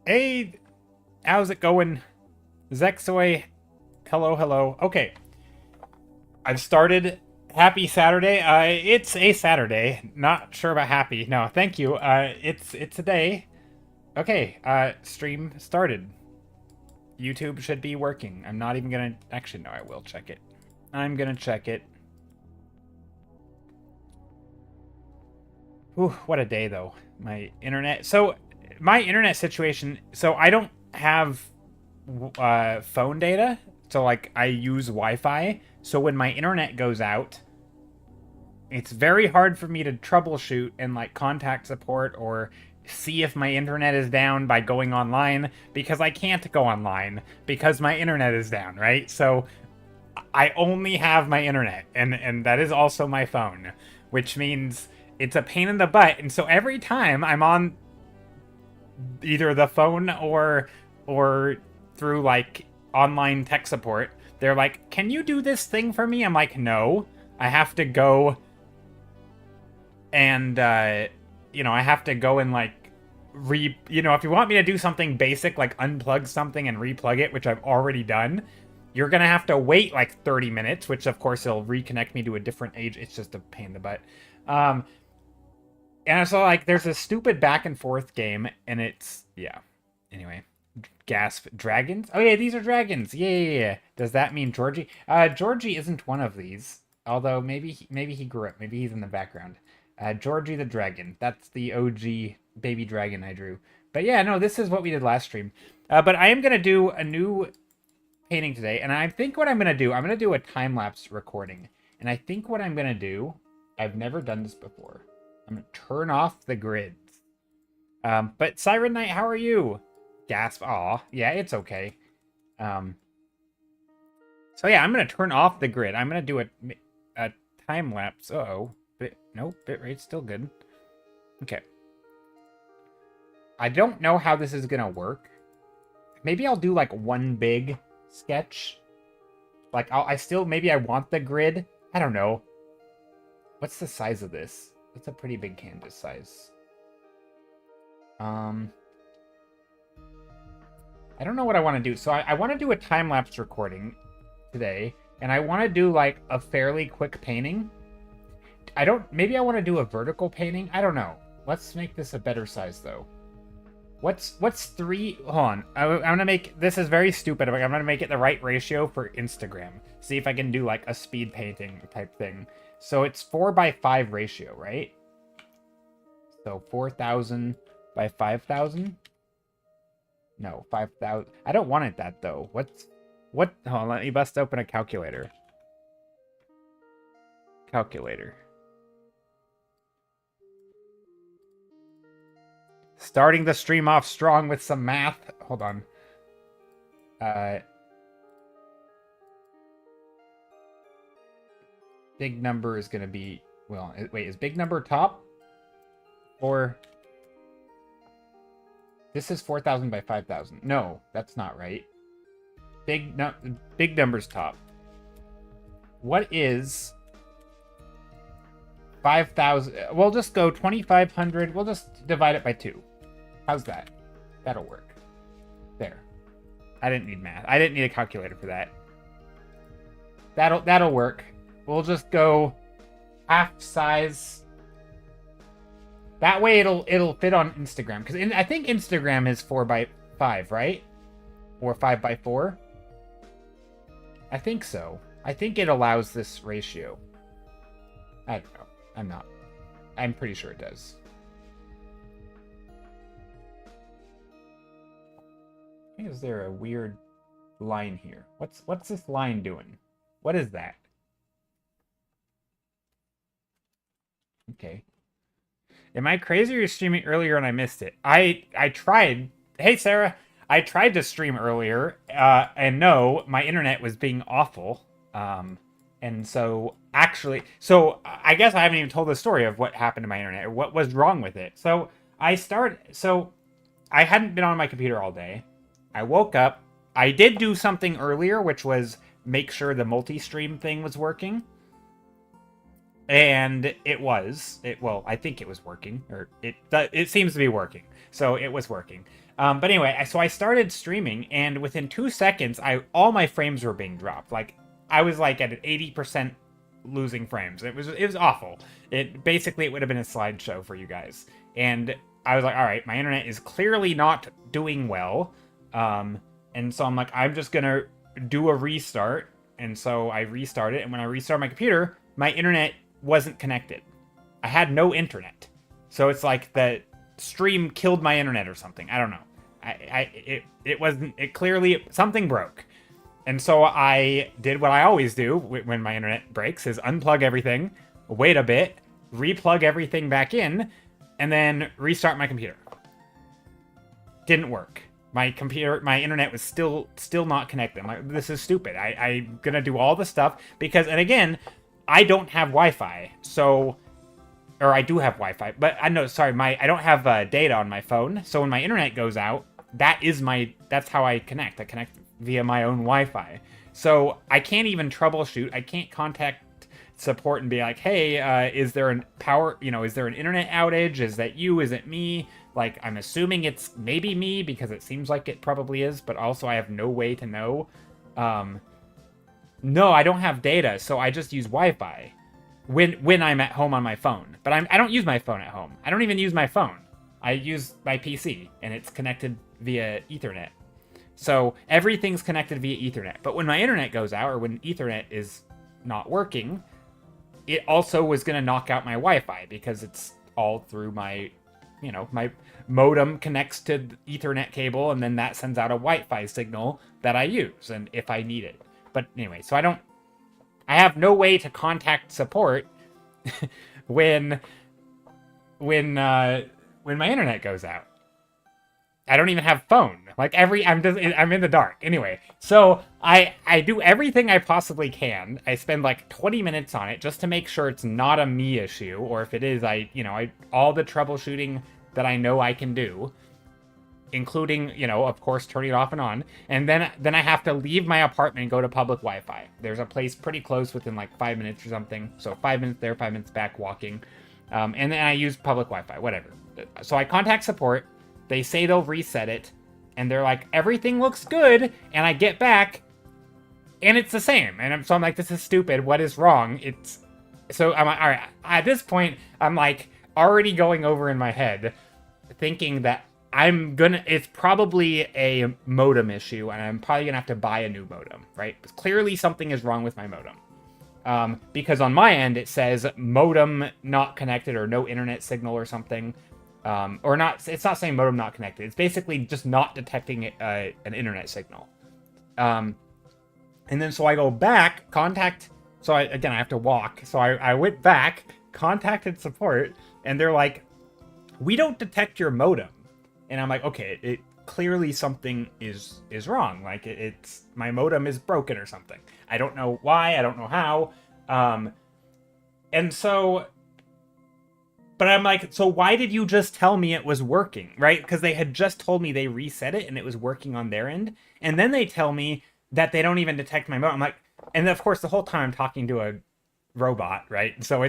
Hey, how's it going? Zexoy, hello, hello. Okay, I've started. Happy Saturday. It's a Saturday. Not sure about happy. No, thank you. It's a day. Okay, stream started. YouTube should be working. I'm not even gonna. Actually, no, I will check it. I'm gonna check it. Whew, what a day though. My internet. So, my internet situation. So I don't have phone data. So like I use Wi-Fi. So when my internet goes out, it's very hard for me to troubleshoot and like contact support or see if my internet is down by going online because I can't go online because my internet is down, right? So I only have my internet and that is also my phone, which means it's a pain in the butt. And so every time I'm on either the phone or through like online tech support, they're like, "Can you do this thing for me?" I'm like, "No. I have to go and I have to go and like if you want me to do something basic like unplug something and replug it, which I've already done, you're gonna have to wait like 30 minutes, which of course it'll reconnect me to a different age. It's just a pain in the butt. Um, and so like there's a stupid back and forth game, and it's yeah. Anyway, gasp dragons. Oh yeah, these are dragons. Yeah. Does that mean Georgie? Georgie isn't one of these. Although maybe he grew up. Maybe he's in the background. Georgie the dragon. That's the OG baby dragon I drew. But yeah, no, this is what we did last stream. But I am gonna do a new painting today, and I think what I'm gonna do a time lapse recording. And I think what I'm gonna do, I've never done this before. I'm gonna turn off the grids. But Siren Knight, how are you? Gasp. Aw, yeah, it's okay. Um, so yeah, I'm gonna turn off the grid. I'm gonna do a time lapse. Uh-oh. Nope, bitrate's still good. Okay. I don't know how this is gonna work. Maybe I'll do like one big sketch. Like maybe I want the grid. I don't know. What's the size of this? It's a pretty big canvas size. I don't know what I want to do. So I want to do a time-lapse recording today, and I want to do like a fairly quick painting. Maybe I want to do a vertical painting. I don't know. Let's make this a better size though. What's three? Hold on. I'm gonna make this is very stupid. I'm gonna make it the right ratio for Instagram. See if I can do like a speed painting type thing. So it's 4:5 ratio, right? So 4,000 by 5,000. No, 5,000. I don't want it that though. What? Hold on, let me bust open a calculator. Calculator. Starting the stream off strong with some math. Hold on. Big number is gonna be well. Wait, is big number top or this is 4,000 by 5,000? No, that's not right. Big number's top. What is 5,000? We'll just go 2,500. We'll just divide it by 2. How's that? That'll work. There. I didn't need math. I didn't need a calculator for that. That'll work. We'll just go half size. That way it'll fit on Instagram, because I think Instagram is 4:5, right? Or 5:4. I think so. I think it allows this ratio. I don't know. I'm not. I'm pretty sure it does. Is there a weird line here? What's this line doing? What is that? Okay. Am I crazy or you're streaming earlier and I missed it? I tried. Hey Sarah, I tried to stream earlier, and no, my internet was being awful. And so I guess I haven't even told the story of what happened to my internet or what was wrong with it. So I hadn't been on my computer all day. I woke up. I did do something earlier, which was make sure the multi-stream thing was working. And well, I think it was working, or it seems to be working. So it was working. But anyway, so I started streaming, and within 2 seconds, all my frames were being dropped. Like, I was like at an 80% losing frames. It was awful. It would have been a slideshow for you guys. And I was like, all right, my internet is clearly not doing well. And so I'm like, I'm just gonna do a restart. And so I restarted, and when I restarted my computer, my internet wasn't connected. I had no internet. So it's like the stream killed my internet or something. I don't know. It clearly, something broke. And so I did what I always do when my internet breaks, is unplug everything, wait a bit, replug everything back in, and then restart my computer. Didn't work. My internet was still not connected. I'm like, this is stupid. I'm gonna do all the stuff because, and again, I don't have Wi-Fi, so, or I do have Wi-Fi, but I don't have data on my phone. So when my internet goes out, that's how I connect. I connect via my own Wi-Fi. So I can't even troubleshoot. I can't contact support and be like, hey, is there an internet outage? Is that you? Is it me? Like, I'm assuming it's maybe me because it seems like it probably is, but also I have no way to know. No, I don't have data, so I just use Wi-Fi when I'm at home on my phone. But I don't use my phone at home. I don't even use my phone. I use my PC, and it's connected via Ethernet. So everything's connected via Ethernet. But when my internet goes out, or when Ethernet is not working, it also was going to knock out my Wi-Fi because it's all through my modem connects to the Ethernet cable, and then that sends out a Wi-Fi signal that I use, and if I need it. But anyway, so I have no way to contact support when my internet goes out. I don't even have phone. Like I'm in the dark. Anyway, so I do everything I possibly can. I spend like 20 minutes on it just to make sure it's not a me issue, or if it is, all the troubleshooting that I know I can do, including, of course, turning it off and on. And then I have to leave my apartment and go to public Wi-Fi. There's a place pretty close within like 5 minutes or something. So 5 minutes there, 5 minutes back walking. And then I use public Wi-Fi, whatever. So I contact support. They say they'll reset it. And they're like, everything looks good. And I get back, and it's the same. And so I'm like, this is stupid. What is wrong? So I'm like, all right. At this point, I'm like already going over in my head, thinking that it's probably a modem issue, and I'm probably gonna have to buy a new modem, right? Because clearly something is wrong with my modem. Because on my end, it says modem not connected, or no internet signal or something. Or not, it's not saying modem not connected. It's basically just not detecting an internet signal. And then so I go back, so I have to walk. So I went back, contacted support, and they're like, we don't detect your modem. And I'm like, okay, it clearly something is wrong. Like it's my modem is broken or something. I don't know why, I don't know how. And so, but I'm like, so why did you just tell me it was working, right? Because they had just told me they reset it and it was working on their end. And then they tell me that they don't even detect my modem. I'm like, and of course, the whole time I'm talking to a robot, right? So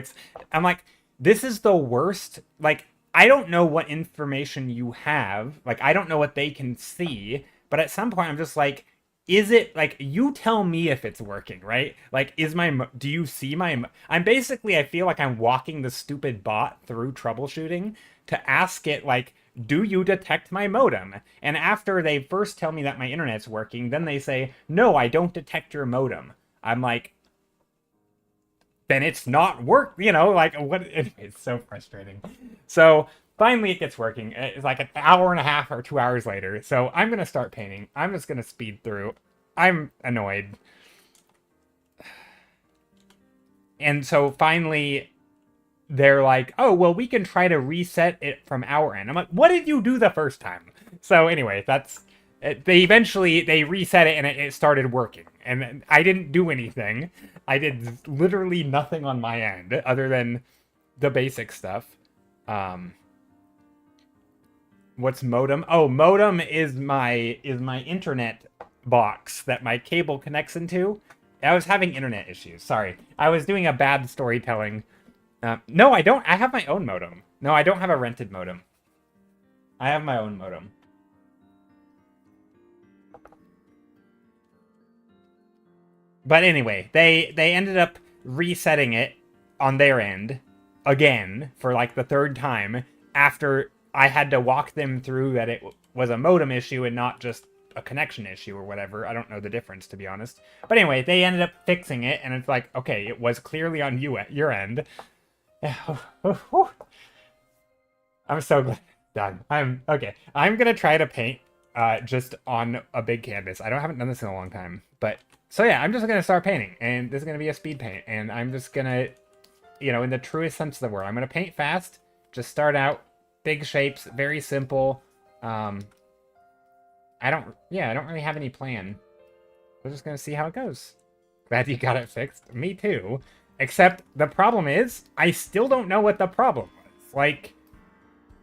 I'm like, this is the worst. Like, I don't know what information you have. Like, I don't know what they can see. But at some point, I'm just like, is it, like, you tell me if it's working, right? Like, do you see I feel like I'm walking the stupid bot through troubleshooting to ask it, like, do you detect my modem? And after they first tell me that my internet's working, then they say, no, I don't detect your modem. I'm like, then it's not like, what? It's so frustrating. So finally it gets working. It's like an hour and a half or 2 hours later. So I'm going to start painting. I'm just going to speed through. I'm annoyed. And so finally they're like, oh, well, we can try to reset it from our end. I'm like, what did you do the first time? So anyway, they reset it and it started working. And I didn't do anything. I did literally nothing on my end other than the basic stuff. What's modem? Oh, modem is my internet box that my cable connects into. I was having internet issues. Sorry. I was doing a bad storytelling No, I don't. I have my own modem. No, I don't have a rented modem. I have my own modem. But anyway, they ended up resetting it on their end again for like the third time after I had to walk them through that it was a modem issue and not just a connection issue or whatever. I don't know the difference, to be honest. But anyway, they ended up fixing it, and it's like, okay, it was clearly on your end. I'm so glad. Done. Okay. I'm gonna try to paint just on a big canvas. Haven't done this in a long time, but so yeah, I'm just gonna start painting, and this is gonna be a speed paint, and I'm just gonna, in the truest sense of the word, I'm gonna paint fast. Just start out big shapes, very simple. I don't really have any plan. We're just gonna see how it goes. Glad you got it fixed. Me too. Except the problem is, I still don't know what the problem was. Like,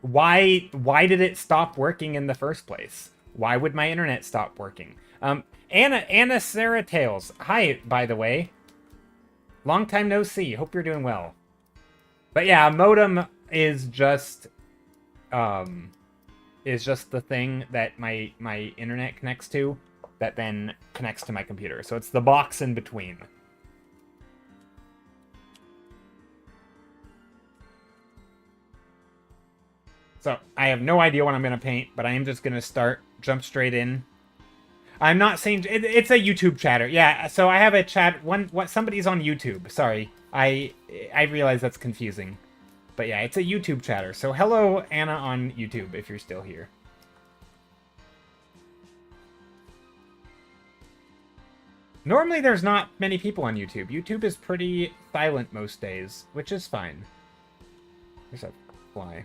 why did it stop working in the first place? Why would my internet stop working? Anna Sarah Tales. Hi, by the way. Long time no see. Hope you're doing well. But yeah, a modem is just the thing that my internet connects to that then connects to my computer. So it's the box in between. So I have no idea what I'm going to paint, but I am just going to jump straight in. I'm not saying it's a YouTube chatter. Yeah, so I have a chat. Somebody's on YouTube. Sorry, I realize that's confusing, but yeah, it's a YouTube chatter. So hello, Anna on YouTube, if you're still here. Normally, there's not many people on YouTube. YouTube is pretty silent most days, which is fine. There's a fly.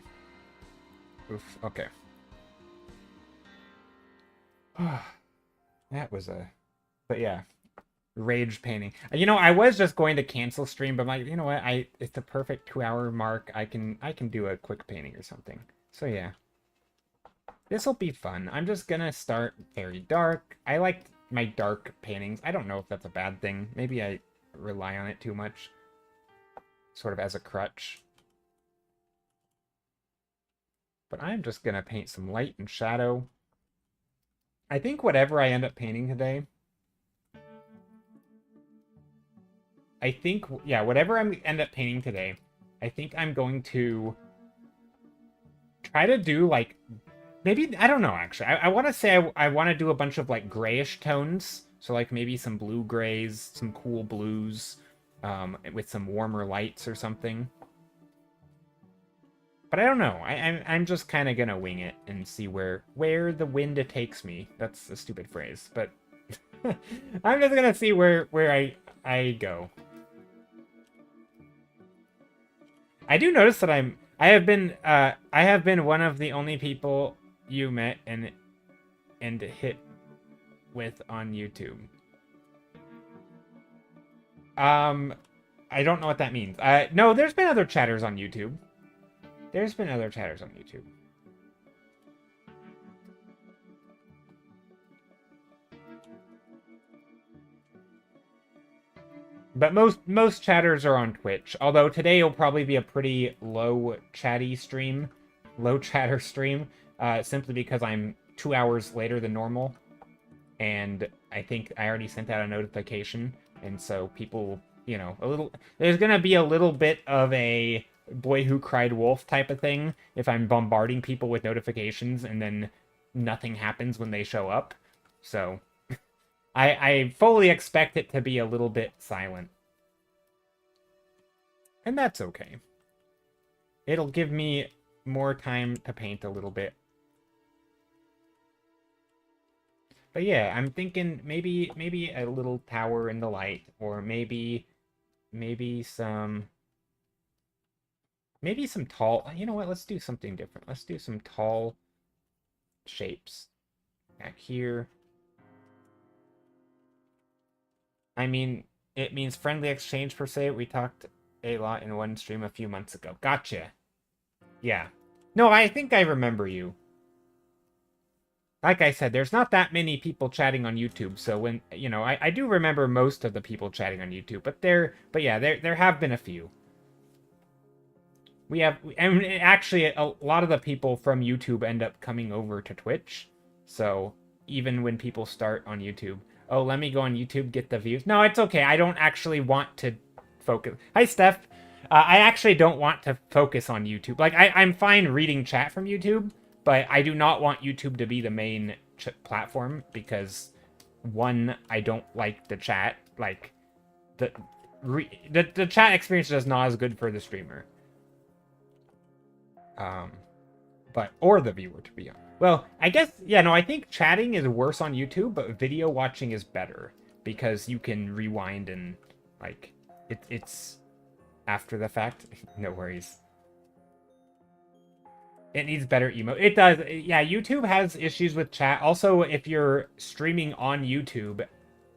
Oof. Okay. That was a... But yeah. Rage painting. I was just going to cancel stream, but I'm like, you know what? It's the perfect 2-hour mark. I can do a quick painting or something. So yeah. This'll be fun. I'm just gonna start very dark. I like my dark paintings. I don't know if that's a bad thing. Maybe I rely on it too much. Sort of as a crutch. But I'm just gonna paint some light and shadow. I think whatever I end up painting today, whatever I end up painting today, I think I'm going to try to do, like, maybe, I don't know, actually. I want to say I want to do a bunch of, like, grayish tones. So, like, maybe some blue grays, some cool blues, with some warmer lights or something. But I don't know. I'm just kind of gonna wing it and see where the wind takes me. That's a stupid phrase, but I'm just gonna see where I go. I do notice that I have been one of the only people you met and hit with on YouTube. I don't know what that means. No, there's been other chatters on YouTube. There's been other chatters on YouTube. But most chatters are on Twitch. Although today will probably be a pretty low chatter stream, simply because I'm 2 hours later than normal, and I think I already sent out a notification, and so people, there's gonna be a little bit of a Boy Who Cried Wolf type of thing if I'm bombarding people with notifications and then nothing happens when they show up. So I fully expect it to be a little bit silent. And that's okay. It'll give me more time to paint a little bit. But yeah, I'm thinking maybe a little tower in the light, or maybe some tall... You know what? Let's do something different. Let's do some tall shapes. Back here. I mean, it means friendly exchange per se. We talked a lot in one stream a few months ago. Gotcha. Yeah. No, I think I remember you. Like I said, there's not that many people chatting on YouTube, so when, I do remember most of the people chatting on YouTube, but there have been a few. We have, and actually, a lot of the people from YouTube end up coming over to Twitch. So even when people start on YouTube, oh, let me go on YouTube, get the views. No, it's okay. I don't actually want to focus. Hi, Steph. I actually don't want to focus on YouTube. Like, I'm fine reading chat from YouTube, but I do not want YouTube to be the main platform because, one, I don't like the chat. Like, the chat experience is not as good for the streamer. Or the viewer, to be honest. Well, I guess, yeah, no, I think chatting is worse on YouTube, but video watching is better because you can rewind and, like, it's after the fact. No worries. It needs better emote. It does. Yeah, YouTube has issues with chat. Also, if you're streaming on YouTube,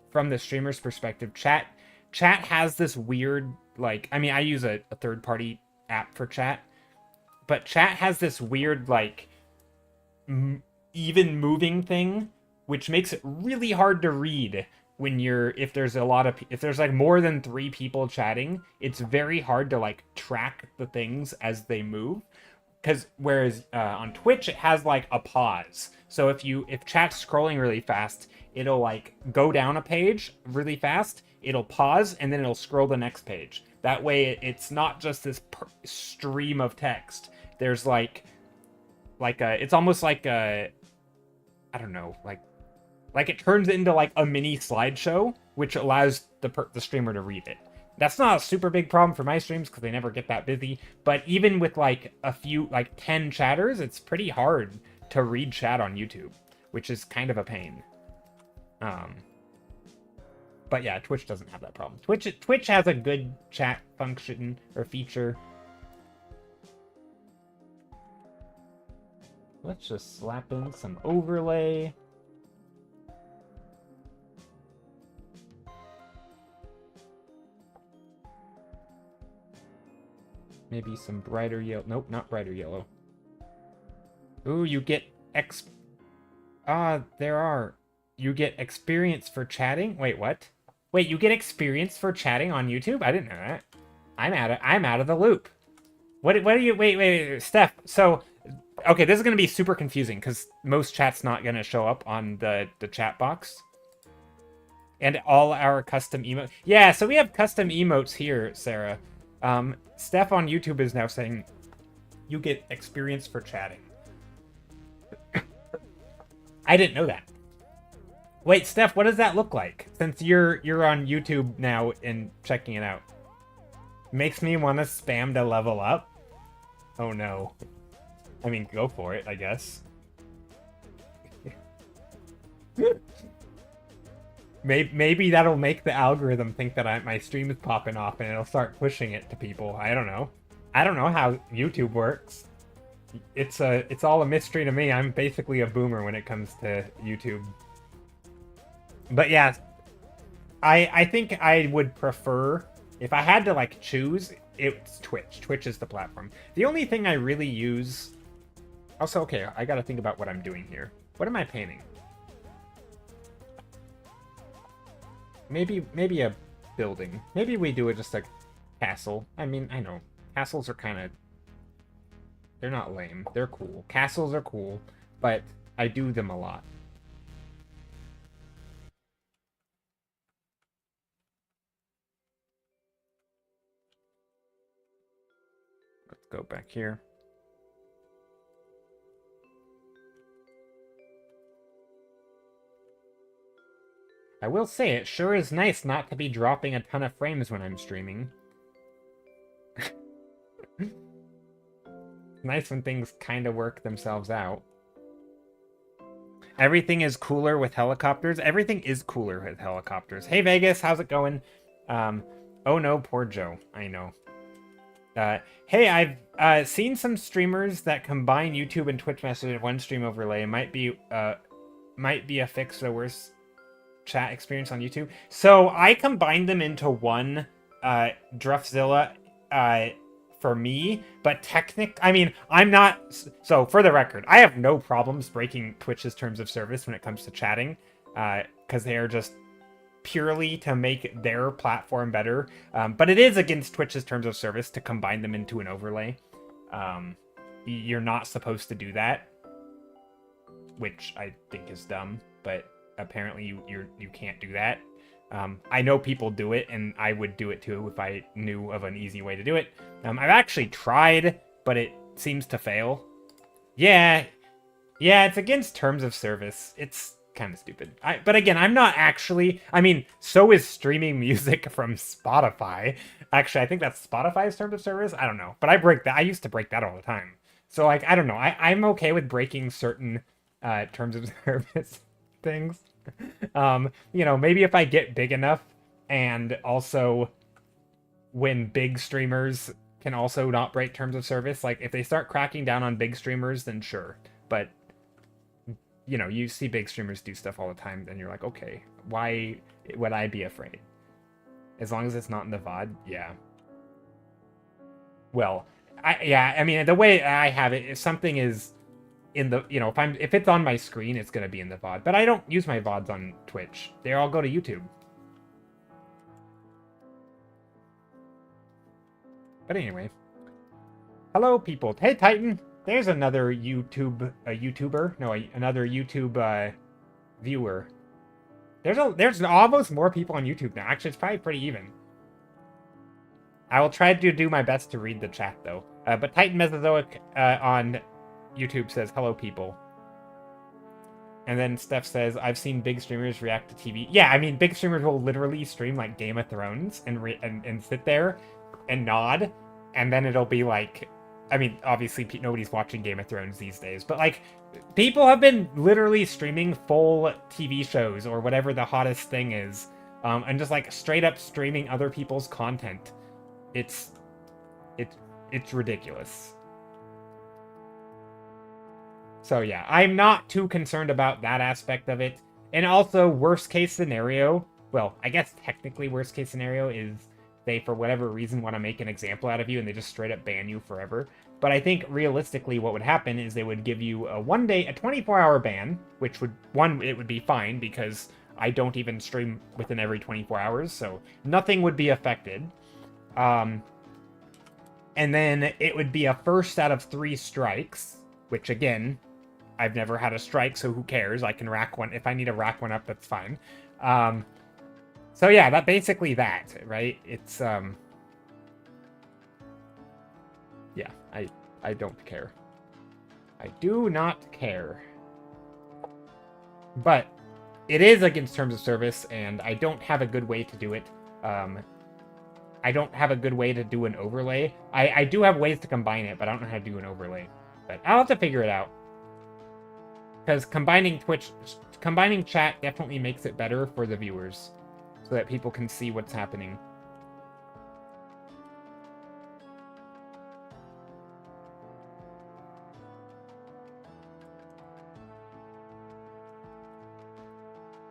from the streamer's perspective, chat has this weird, like, I mean, I use a third-party app for chat, but chat has this weird, like, even moving thing, which makes it really hard to read when if there's like more than 3 people chatting. It's very hard to, like, track the things as they move. Because whereas on Twitch, it has, like, a pause. So if chat's scrolling really fast, it'll, like, go down a page really fast, it'll pause, and then it'll scroll the next page. That way, it's not just this stream of text. There's, like it's almost like I don't know, like it turns into, like, a mini slideshow, which allows the streamer to read it. That's not a super big problem for my streams because they never get that busy. But even with, like, a few, like, 10 chatters, it's pretty hard to read chat on YouTube, which is kind of a pain. But yeah, Twitch doesn't have that problem. Twitch has a good chat function or feature. Let's just slap in some overlay. Maybe some brighter yellow. Nope, not brighter yellow. Ooh, you get you get experience for chatting? Wait, what? Wait, you get experience for chatting on YouTube? I didn't know that. I'm out of the loop. What are you... Wait, Steph. So, okay, this is going to be super confusing because most chat's not going to show up on the chat box. And all our custom emotes. Yeah, so we have custom emotes here, Sarah. Steph on YouTube is now saying you get experience for chatting. I didn't know that. Wait, Steph, what does that look like? Since you're on YouTube now and checking it out. Makes me want to spam to level up? Oh no. I mean, go for it, I guess. Maybe that'll make the algorithm think that my stream is popping off and it'll start pushing it to people. I don't know. I don't know how YouTube works. It's all a mystery to me. I'm basically a boomer when it comes to YouTube. But yeah, I think I would prefer, if I had to, like, choose, it's Twitch. Twitch is the platform. The only thing I really use... Also, okay, I gotta think about what I'm doing here. What am I painting? Maybe a building. Maybe we do it just a castle. I mean, I know. Castles are kind of... They're not lame. They're cool. Castles are cool, but I do them a lot. Let's go back here. I will say, it sure is nice not to be dropping a ton of frames when I'm streaming. Nice when things kind of work themselves out. Everything is cooler with helicopters. Everything is cooler with helicopters. Hey, Vegas, how's it going? Oh no, poor Joe. I know. Hey, I've seen some streamers that combine YouTube and Twitch message in one stream overlay. It might be a fix to the worst chat experience on YouTube. So I combined them into one Druffzilla for me, but I mean, I'm not... So, for the record, I have no problems breaking Twitch's terms of service when it comes to chatting, because they are just purely to make their platform better. But it is against Twitch's terms of service to combine them into an overlay. You're not supposed to do that, which I think is dumb, but apparently you can't do that. I know people do it, and I would do it too if I knew of an easy way to do it. I've actually tried, but it seems to fail. Yeah, it's against terms of service. It's kind of stupid. But again, I'm not actually... I mean, so is streaming music from Spotify. Actually, I think that's Spotify's terms of service. I don't know. But I break that. I used to break that all the time. So, like, I don't know. I'm okay with breaking certain terms of service things. You know, maybe if I get big enough, and also when big streamers can also not break terms of service, like if they start cracking down on big streamers, then sure. But you know, you see big streamers do stuff all the time, then you're like, okay, why would I be afraid? As long as it's not in the VOD, yeah. Well, I mean, the way I have it, if something is in the, you know, if it's on my screen, it's gonna be in the VOD. But I don't use my VODs on Twitch. They all go to YouTube. But anyway. Hello, people. Hey, Titan. There's another YouTuber. No, another YouTube viewer. There's almost more people on YouTube now. Actually, it's probably pretty even. I will try to do my best to read the chat, though. But Titan Mesozoic on YouTube says, hello, people. And then Steph says, I've seen big streamers react to TV. Yeah, I mean, big streamers will literally stream, like, Game of Thrones and sit there and nod. And then it'll be like... I mean, obviously, nobody's watching Game of Thrones these days. But, like, people have been literally streaming full TV shows or whatever the hottest thing is. And just, like, straight up streaming other people's content. It's ridiculous. So yeah, I'm not too concerned about that aspect of it. And also, worst case scenario, well, I guess technically worst case scenario is they, for whatever reason, want to make an example out of you and they just straight up ban you forever. But I think realistically what would happen is they would give you a 24-hour ban, which would, it would be fine because I don't even stream within every 24 hours, so nothing would be affected. And then it would be a first out of 3 strikes, which again, I've never had a strike, so who cares? I can rack one. If I need to rack one up, that's fine. So yeah, that basically that, right? It's, yeah, I don't care. I do not care. But it is against terms of service, and I don't have a good way to do it. I don't have a good way to do an overlay. I do have ways to combine it, but I don't know how to do an overlay. But I'll have to figure it out. Because combining chat definitely makes it better for the viewers. So that people can see what's happening.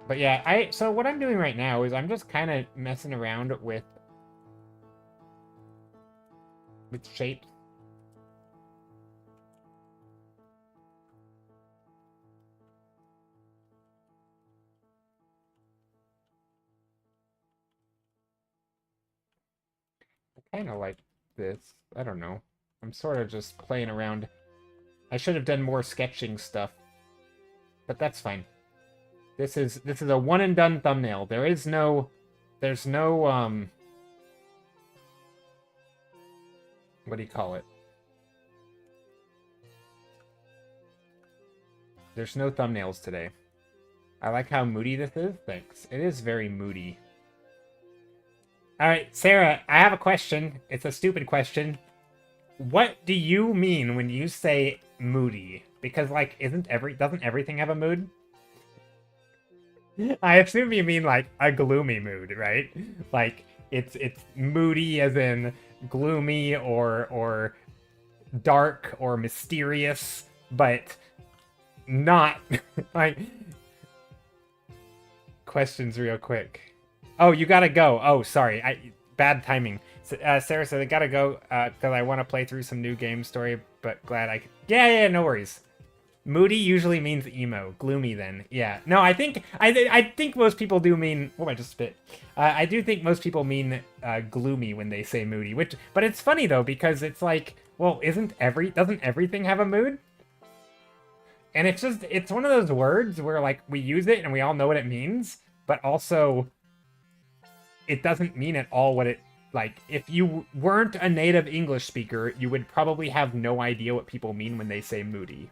But yeah, so what I'm doing right now is I'm just kind of messing around with shapes. I kind of like this. I don't know. I'm sort of just playing around. I should have done more sketching stuff. But that's fine. This is a one and done thumbnail. There's no what do you call it? There's no thumbnails today. I like how moody this is. Thanks. It is very moody. Alright, Sarah, I have a question. It's a stupid question. What do you mean when you say moody? Because, like, doesn't everything have a mood? I assume you mean, like, a gloomy mood, right? Like, it's moody as in gloomy or dark or mysterious, but not, like... Questions real quick. Oh, you gotta go. Oh, sorry. Bad timing. Sarah said, I gotta go because I want to play through some new game story, but glad I could... Yeah, no worries. Moody usually means emo. Gloomy then. Yeah. No, I think most people do mean... Oh, I just spit. I do think most people mean gloomy when they say moody. But it's funny, though, because it's like... Well, doesn't everything have a mood? And it's one of those words where, like, we use it and we all know what it means, but also it doesn't mean at all what it, like, if you weren't a native English speaker, you would probably have no idea what people mean when they say moody.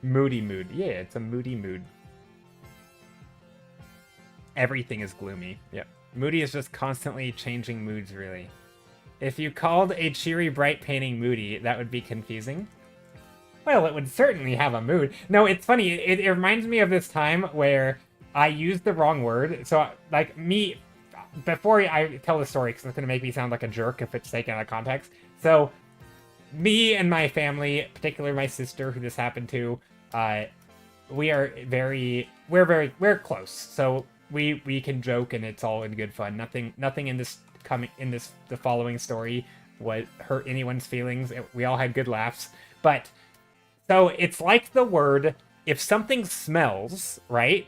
Moody mood. Yeah, it's a moody mood. Everything is gloomy. Yep. Moody is just constantly changing moods, really. If you called a cheery, bright painting moody, that would be confusing. Well, it would certainly have a mood. No, it's funny. It reminds me of this time where I used the wrong word. So, like, before I tell the story, because it's going to make me sound like a jerk if it's taken out of context. So, me and my family, particularly my sister, who this happened to, we're close. So we can joke and it's all in good fun. Nothing in the following story would hurt anyone's feelings. We all had good laughs. But so it's like the word, if something smells, right?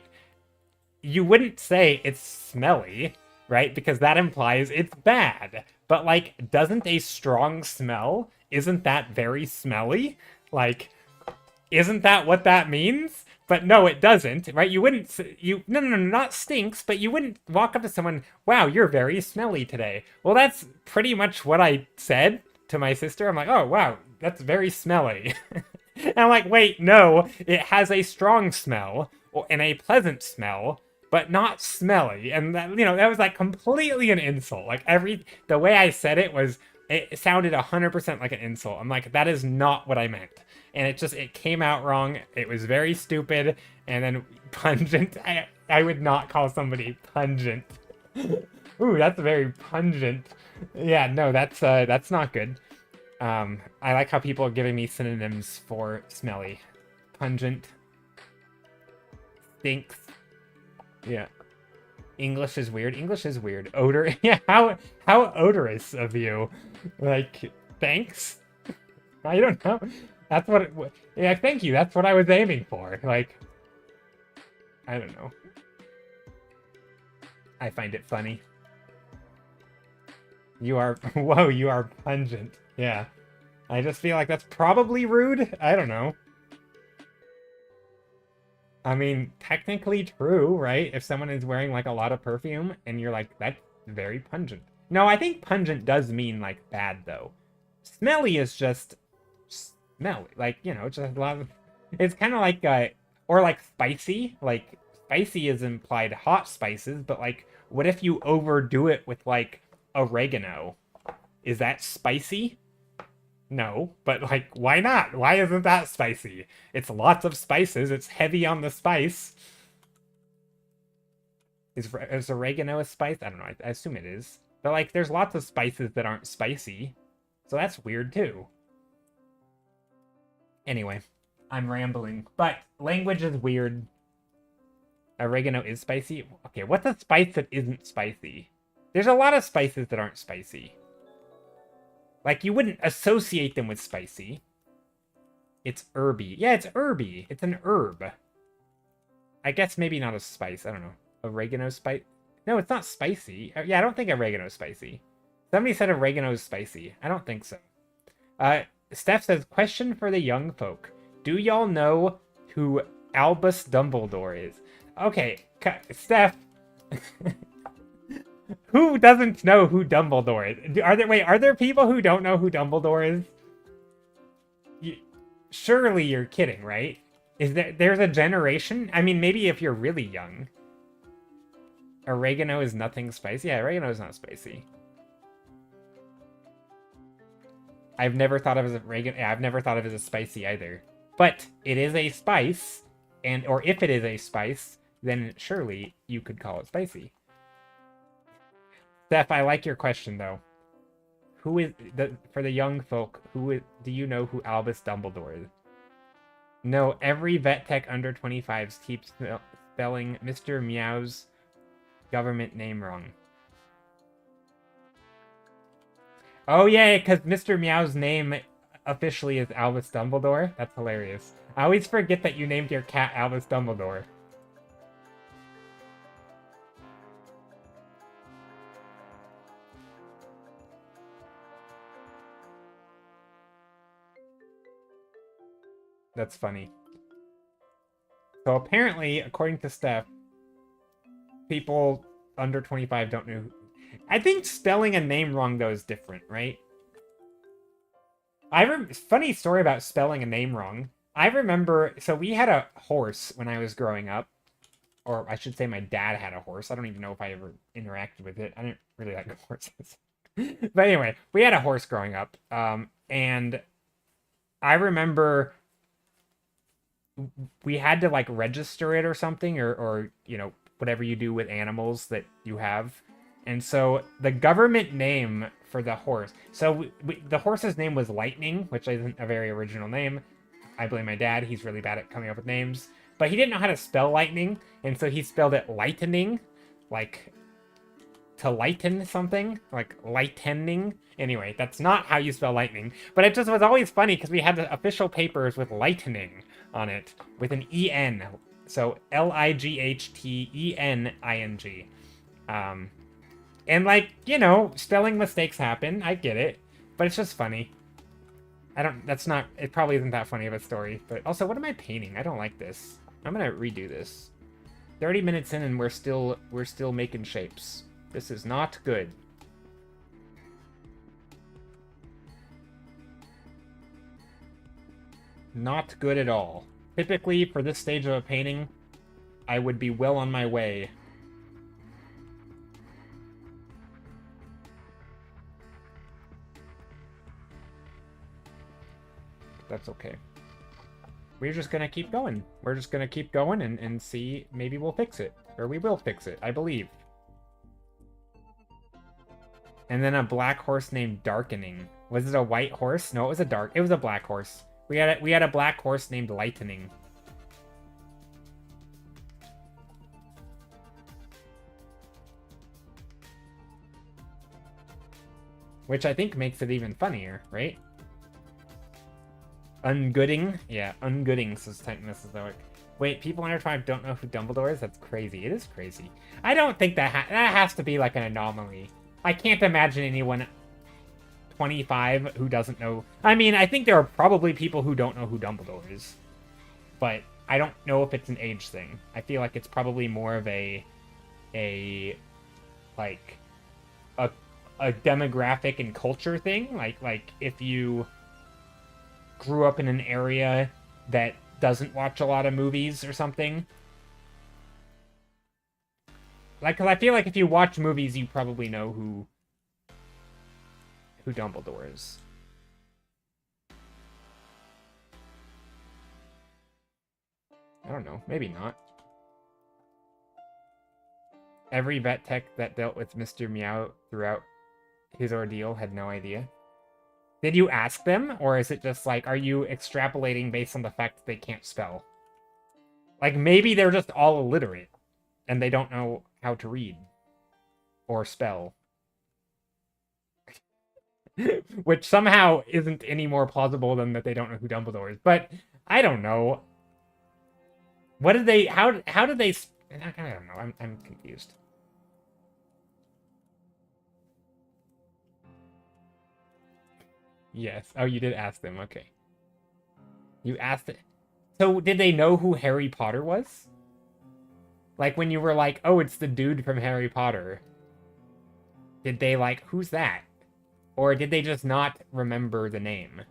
You wouldn't say it's smelly, right? Because that implies it's bad. But like, doesn't a strong smell, isn't that very smelly? Like, isn't that what that means? But no, it doesn't, right? No, not stinks, but you wouldn't walk up to someone, wow, you're very smelly today. Well, that's pretty much what I said to my sister. I'm like, oh, wow, that's very smelly. And I'm like, wait, no, it has a strong smell and a pleasant smell, but not smelly. And that, that was like completely an insult. Like the way I said it sounded 100% like an insult. I'm like, that is not what I meant. And it came out wrong. It was very stupid. And then pungent. I would not call somebody pungent. Ooh, that's very pungent. Yeah, no, that's not good. I like how people are giving me synonyms for smelly. Pungent. Stinks. Yeah. English is weird. English is weird. Odor. Yeah, how odorous of you. Like, thanks? I don't know. That's what yeah, thank you. That's what I was aiming for. Like, I don't know. I find it funny. Whoa, you are pungent. Yeah. I just feel like that's probably rude. I don't know. I mean, technically true, right? If someone is wearing like a lot of perfume and you're like, that's very pungent. No, I think pungent does mean like bad though. Smelly is just smelly. Like, just a lot of, it's kind of like, or like spicy. Like, spicy is implied hot spices, but like, what if you overdo it with like oregano? Is that spicy? No, but like, why not? Why isn't that spicy? It's lots of spices. It's heavy on the spice. Is oregano a spice? I don't know. I assume it is. But like, there's lots of spices that aren't spicy. So that's weird too. Anyway, I'm rambling. But language is weird. Oregano is spicy? Okay, what's a spice that isn't spicy? There's a lot of spices that aren't spicy. Like, you wouldn't associate them with spicy. It's herby. Yeah, it's herby. It's an herb. I guess maybe not a spice. I don't know. Oregano spice? No, it's not spicy. Yeah, I don't think oregano is spicy. Somebody said oregano is spicy. I don't think so. Steph says, question for the young folk. Do y'all know who Albus Dumbledore is? Okay, Steph... Who doesn't know who Dumbledore is? Are there people who don't know who Dumbledore is? Surely you're kidding, right? There's a generation? I mean, maybe if you're really young. Oregano is nothing spicy? Yeah, oregano is not spicy. I've never thought of it as oregano. Yeah, I've never thought of it as spicy either. But it is a spice, or if it is a spice, then surely you could call it spicy. Steph, I like your question though. Who is for the young folk? Do you know who Albus Dumbledore is? No, every vet tech under 25s keeps spelling Mr. Meow's government name wrong. Oh yeah, because Mr. Meow's name officially is Albus Dumbledore. That's hilarious. I always forget that you named your cat Albus Dumbledore. That's funny. So apparently, according to Steph, people under 25 don't know. I think spelling a name wrong though is different, right? Funny story about spelling a name wrong. I remember, so we had a horse when I was growing up, or I should say my dad had a horse. I don't even know if I ever interacted with it. I didn't really like horses. But anyway, we had a horse growing up. And I remember we had to like register it or something, or whatever you do with animals that you have. And so the government name for the horse, so the horse's name was Lightning, which isn't a very original name. I blame my dad. He's really bad at coming up with names. But he didn't know how to spell lightning, and so he spelled it lightening, like to lighten something, like lightening. Anyway, that's not how you spell lightning. But it just was always funny because we had the official papers with lightening on it, with an E-N. So Lighthening. And like, spelling mistakes happen. I get it. But it's just funny. It probably isn't that funny of a story. But also, what am I painting? I don't like this. I'm gonna redo this. 30 minutes in and we're still making shapes. This is not good. Not good at all. Typically, for this stage of a painting, I would be well on my way. That's okay. We're just gonna keep going. We're just gonna keep going and see. Maybe we'll fix it. Or we will fix it, I believe. And then a black horse named Darkening. Was it a white horse? No, it was a black horse. We had a black horse named Lightening. Which I think makes it even funnier, right? Ungooding? Yeah, Ungooding, says Titan Mesozoic. Wait, people under 5 don't know who Dumbledore is? That's crazy. It is crazy. I don't think that has to be like an anomaly. I can't imagine anyone 25 who doesn't know. I mean, I think there are probably people who don't know who Dumbledore is. But I don't know if it's an age thing. I feel like it's probably more of a demographic and culture thing. Like if you grew up in an area that doesn't watch a lot of movies or something. Like, because I feel like if you watch movies, you probably know who Dumbledore is. I don't know. Maybe not. Every vet tech that dealt with Mr. Meow throughout his ordeal had no idea. Did you ask them, or is it just like, are you extrapolating based on the fact that they can't spell? Like, maybe they're just all illiterate, and they don't know how to read. Or spell. Which somehow isn't any more plausible than that they don't know who Dumbledore is. But, I don't know. What did they, how did they, I don't know, I'm confused. Yes. Oh, you did ask them. Okay. You asked it. So did they know who Harry Potter was? Like when you were like, oh, it's the dude from Harry Potter. Did they like, who's that? Or did they just not remember the name?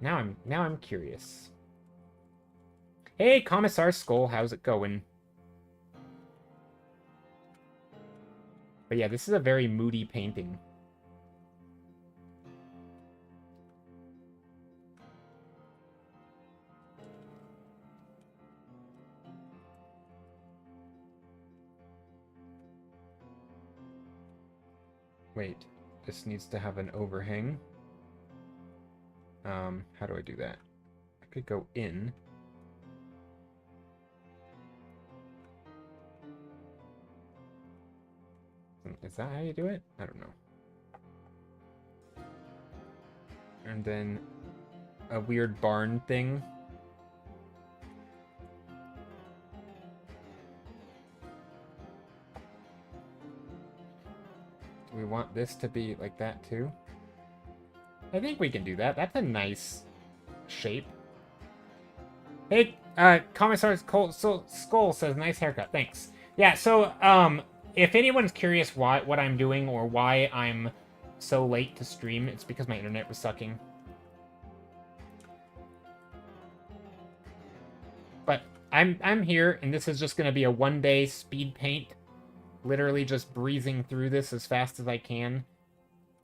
Now I'm curious. Hey, Commissar Skull, how's it going? But yeah, this is a very moody painting. Wait, this needs to have an overhang. How do I do that? I could go in. Is that how you do it? I don't know. And then a weird barn thing. Do we want this to be like that too? I think we can do that. That's a nice shape. Hey, Commissar Skull says, nice haircut. Thanks. Yeah, so, if anyone's curious what I'm doing or why I'm so late to stream, it's because my internet was sucking. But I'm here, and this is just going to be a one-day speed paint. Literally just breezing through this as fast as I can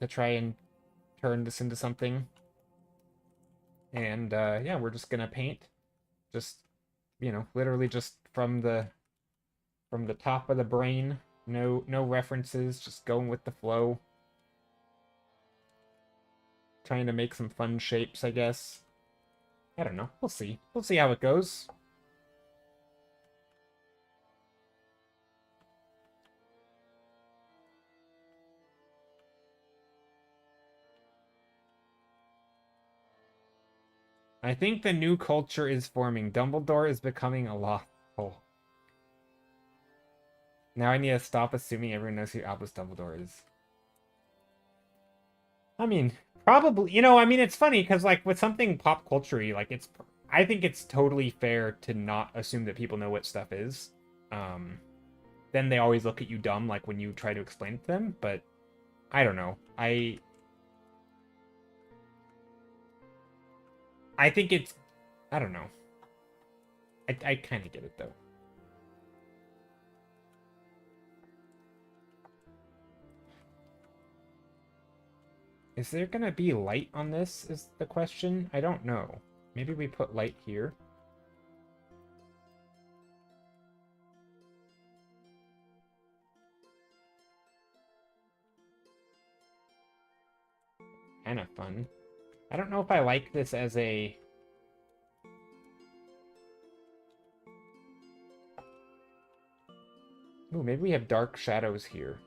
to try and turn this into something. And, yeah, we're just going to paint. Just, you know, literally just from the top of the brain. No references, just going with the flow. Trying to make some fun shapes, I guess. I don't know. We'll see. We'll see how it goes. I think the new culture is forming. Dumbledore is becoming a lawful. Now I need to stop assuming everyone knows who Albus Dumbledore is. I mean, probably, you know, I mean, it's funny because, like, with something pop culture-y, like, I think it's totally fair to not assume that people know what stuff is. Then they always look at you dumb, like, when you try to explain it to them, but I don't know. I think it's, I don't know. I kind of get it, though. Is there gonna be light on this, is the question? I don't know. Maybe we put light here. Kind of fun. I don't know if I like this as a... Ooh, maybe we have dark shadows here.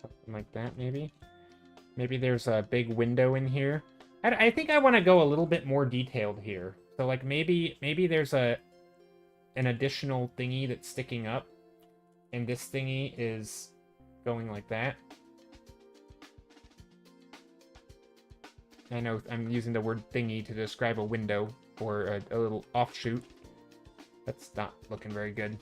Something like that, maybe? Maybe there's a big window in here. I think I want to go a little bit more detailed here. So, like, maybe there's an additional thingy that's sticking up, and this thingy is going like that. I know I'm using the word thingy to describe a window or a little offshoot. That's not looking very good.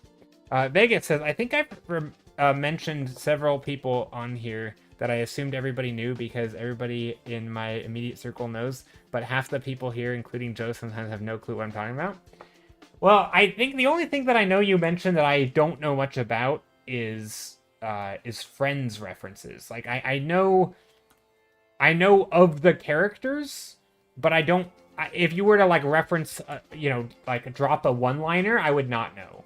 Vegas says, I think I've mentioned several people on here that I assumed everybody knew because everybody in my immediate circle knows, but half the people here, including Joe, sometimes have no clue what I'm talking about. Well, I think the only thing that I know you mentioned that I don't know much about is Friends references. Like, I know of the characters, but I don't... If you were to, like, reference, you know, like, drop a one-liner, I would not know.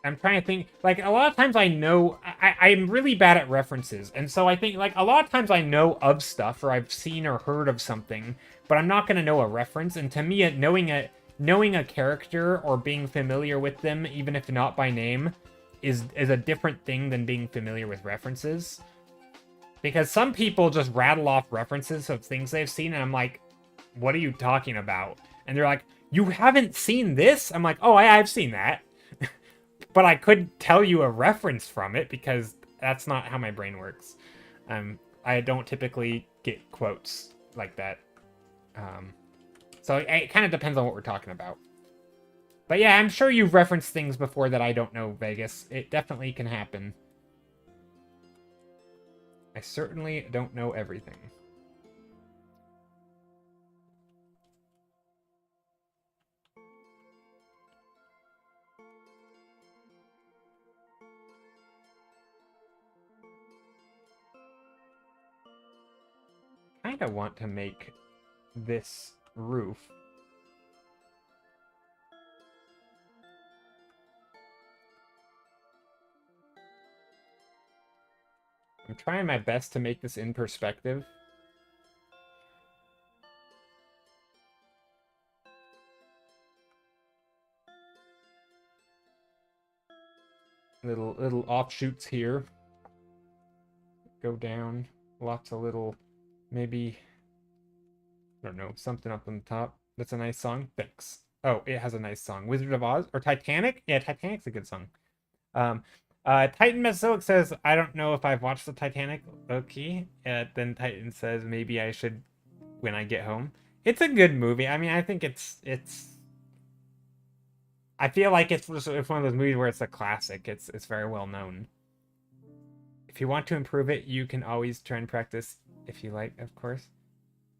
I'm trying to think, like, a lot of times I know, I'm really bad at references, and so I think, like, a lot of times I know of stuff, or I've seen or heard of something, but I'm not going to know a reference, and to me, knowing a character or being familiar with them, even if not by name, is a different thing than being familiar with references. Because some people just rattle off references of things they've seen, and I'm like, what are you talking about? And they're like, you haven't seen this? I'm like, oh, I've seen that. But I couldn't tell you a reference from it because that's not how my brain works. I don't typically get quotes like that. So it kind of depends on what we're talking about. But yeah, I'm sure you've referenced things before that I don't know, Vegas. It definitely can happen. I certainly don't know everything. I kind of want to make this roof I'm trying my best to make this in perspective. Little offshoots here. Go down. Lots of little, maybe, I don't know, something up on the top. That's a nice song. Thanks. Oh, it has a nice song. Wizard of Oz or Titanic? Yeah, Titanic's a good song. Um, Titan Mesozoic says, I don't know if I've watched the Titanic. Okay. Then Titan says maybe I should when I get home. It's a good movie. I mean, I think it's I feel like it's one of those movies where it's a classic. It's very well known. If you want to improve it, you can always try and practice if you like, of course.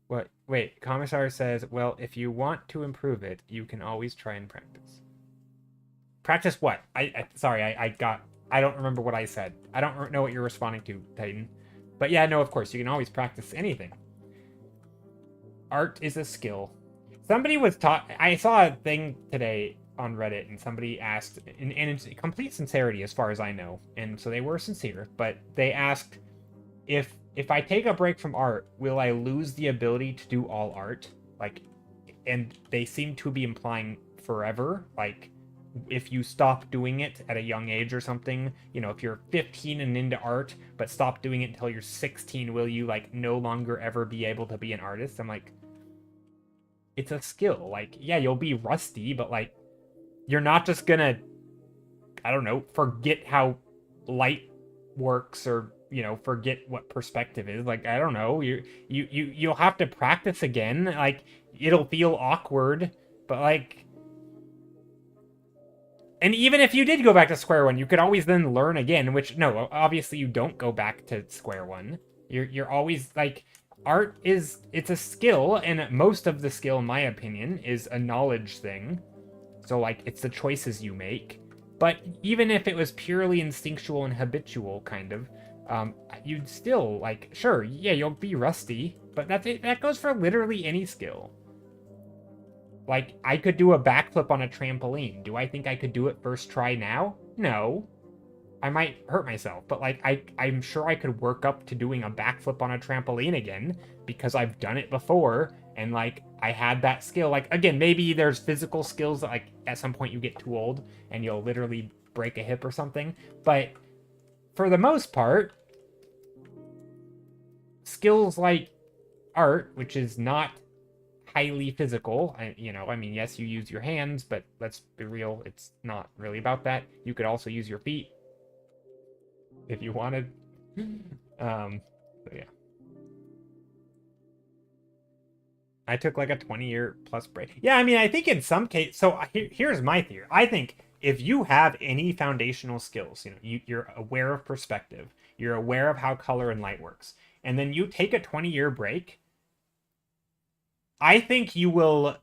What? Wait, Commissar says, well, if you want to improve it, you can always try and practice. Practice what? Sorry, I don't remember what I said. I don't know what you're responding to, Titan. But yeah, no, of course, you can always practice anything. Art is a skill. Somebody was taught. I saw a thing today on Reddit, and somebody asked, and it's complete sincerity as far as I know, and so they were sincere, but they asked, if I take a break from art, will I lose the ability to do all art? Like, and they seem to be implying forever, like, if you stop doing it at a young age or something, you know, if you're 15 and into art, but stop doing it until you're 16, will you, like, no longer ever be able to be an artist? I'm like, it's a skill. Like, yeah, you'll be rusty, but, like, you're not just gonna, I don't know, forget how light works or, you know, forget what perspective is. Like, I don't know, you'll have to practice again. Like, it'll feel awkward, but, like, and even if you did go back to square one, you could always then learn again, which, no, obviously you don't go back to square one. You're always, like, art it's a skill, and most of the skill, in my opinion, is a knowledge thing. So, like, it's the choices you make. But even if it was purely instinctual and habitual, kind of, you'd still, like, sure, yeah, you'll be rusty, but that goes for literally any skill. Like, I could do a backflip on a trampoline. Do I think I could do it first try now? No. I might hurt myself, but, like, I'm sure I could work up to doing a backflip on a trampoline again, because I've done it before, and, like, I had that skill. Like, again, maybe there's physical skills that, like, at some point you get too old and you'll literally break a hip or something. But for the most part, skills like art, which is not highly physical, you know, I mean, yes, you use your hands, but let's be real, it's not really about that. You could also use your feet if you wanted. So yeah. I took like a 20-year plus break. Yeah, I mean, I think in some case, so here's my theory. I think if you have any foundational skills, you know, you're aware of perspective, you're aware of how color and light works, and then you take a 20-year break, I think you will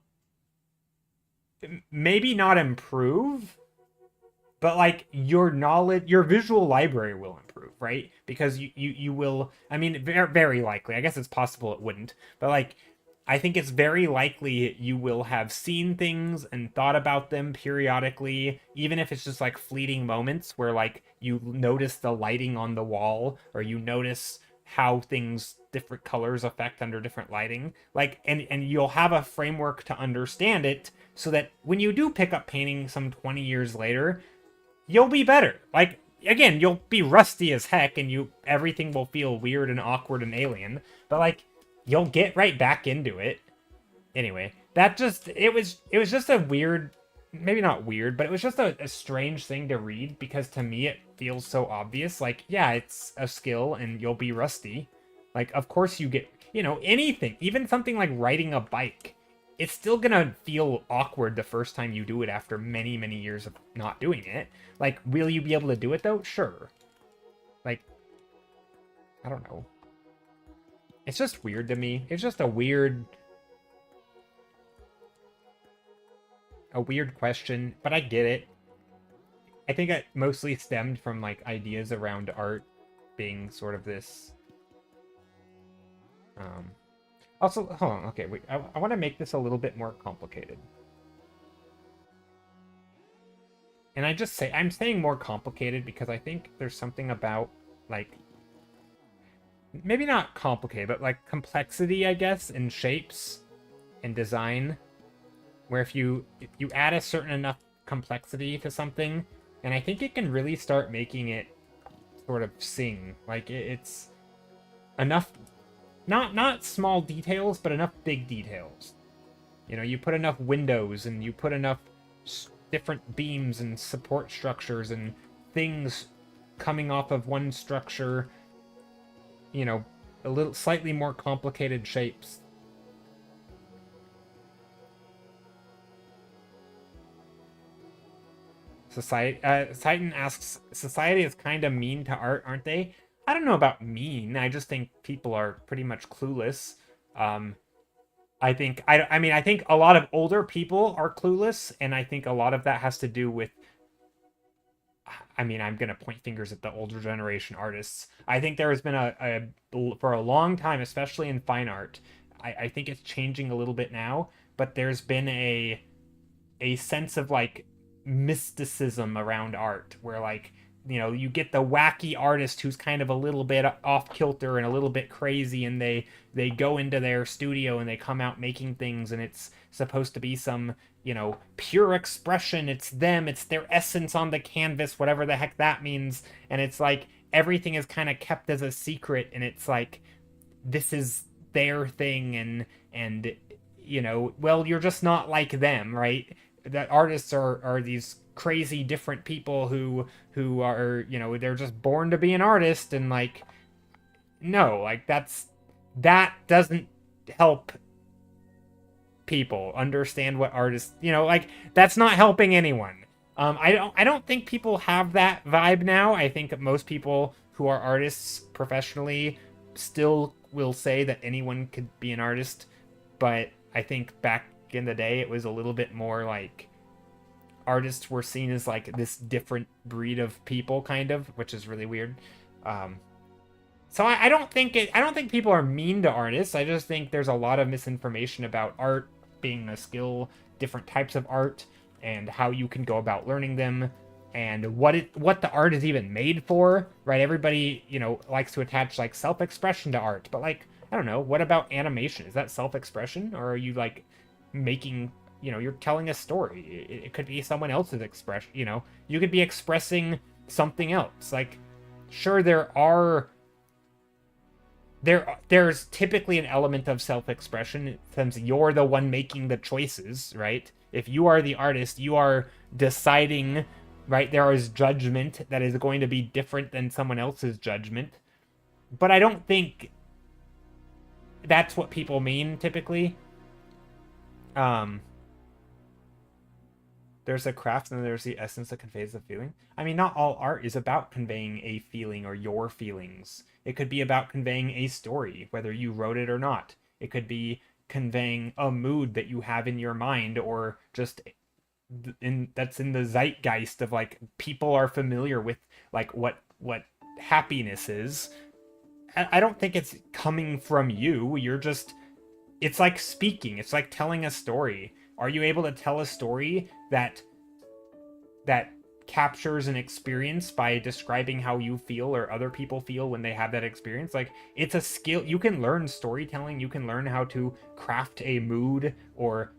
maybe not improve, but, like, your knowledge, your visual library will improve, right? Because you will, I mean, very likely, I guess it's possible it wouldn't, but, like, I think it's very likely you will have seen things and thought about them periodically, even if it's just, like, fleeting moments where, like, you notice the lighting on the wall, or you notice how things, different colors affect under different lighting. Like, and you'll have a framework to understand it, so that when you do pick up painting some 20 years later, you'll be better. Like, again, you'll be rusty as heck, and everything will feel weird and awkward and alien, but, like, you'll get right back into it. Anyway, it was just a weird, maybe not weird, but it was just a strange thing to read, because to me it feels so obvious. Like, yeah, it's a skill and you'll be rusty. Like, of course you get, you know, anything, even something like riding a bike. It's still gonna feel awkward the first time you do it after many, many years of not doing it. Like, will you be able to do it though? Sure. Like, I don't know. It's just weird to me. It's just a weird question, but I get it. I think it mostly stemmed from, like, ideas around art being sort of this. Also, hold on. Okay, wait. I want to make this a little bit more complicated. And I'm saying more complicated because I think there's something about, like, maybe not complicated, but, like, complexity, I guess, in shapes and design, where if you add a certain enough complexity to something, And I think it can really start making it sort of sing. Like it's enough, not small details, but enough big details. You know, you put enough windows and you put enough different beams and support structures and things coming off of one structure, you know, a little slightly more complicated shapes. Society, Titan asks, society is kind of mean to art, aren't they? I don't know about mean. I just think people are pretty much clueless. I mean, I think a lot of older people are clueless, and I think a lot of that has to do with, I mean, I'm gonna point fingers at the older generation artists. I think there has been for a long time, especially in fine art. I think it's changing a little bit now, but there's been a sense of like mysticism around art where like, you know, you get the wacky artist who's kind of a little bit off kilter and a little bit crazy, and they go into their studio and they come out making things, and it's supposed to be some, you know, pure expression. It's them, it's their essence on the canvas, whatever the heck that means. And it's like everything is kind of kept as a secret, and it's like this is their thing. And you know, well, you're just not like them, right? That artists are these crazy different people who are, you know, they're just born to be an artist. And like, no, like that doesn't help people understand what artists, you know, like that's not helping anyone. I don't think people have that vibe now. I think most people who are artists professionally still will say that anyone could be an artist, but I think back in the day it was a little bit more like artists were seen as like this different breed of people, kind of, which is really weird. So I don't think people are mean to artists. I just think there's a lot of misinformation about art being a skill, different types of art, and how you can go about learning them, and what the art is even made for, right? Everybody, you know, likes to attach like self-expression to art, but like, I don't know, what about animation? Is that self-expression, or are you like making, you know, you're telling a story? It could be someone else's expression, you know, you could be expressing something else. Like, sure, there's typically an element of self-expression since you're the one making the choices, right? If you are the artist, you are deciding, right? There is judgment that is going to be different than someone else's judgment. But I don't think that's what people mean typically. There's a craft and there's the essence that conveys the feeling. I mean, not all art is about conveying a feeling or your feelings. It could be about conveying a story, whether you wrote it or not. It could be conveying a mood that you have in your mind, or just that's in the zeitgeist of like people are familiar with like what happiness is. I don't think it's coming from you. You're just, it's like speaking. It's like telling a story. Are you able to tell a story that captures an experience by describing how you feel or other people feel when they have that experience? Like, it's a skill. You can learn storytelling. You can learn how to craft a mood or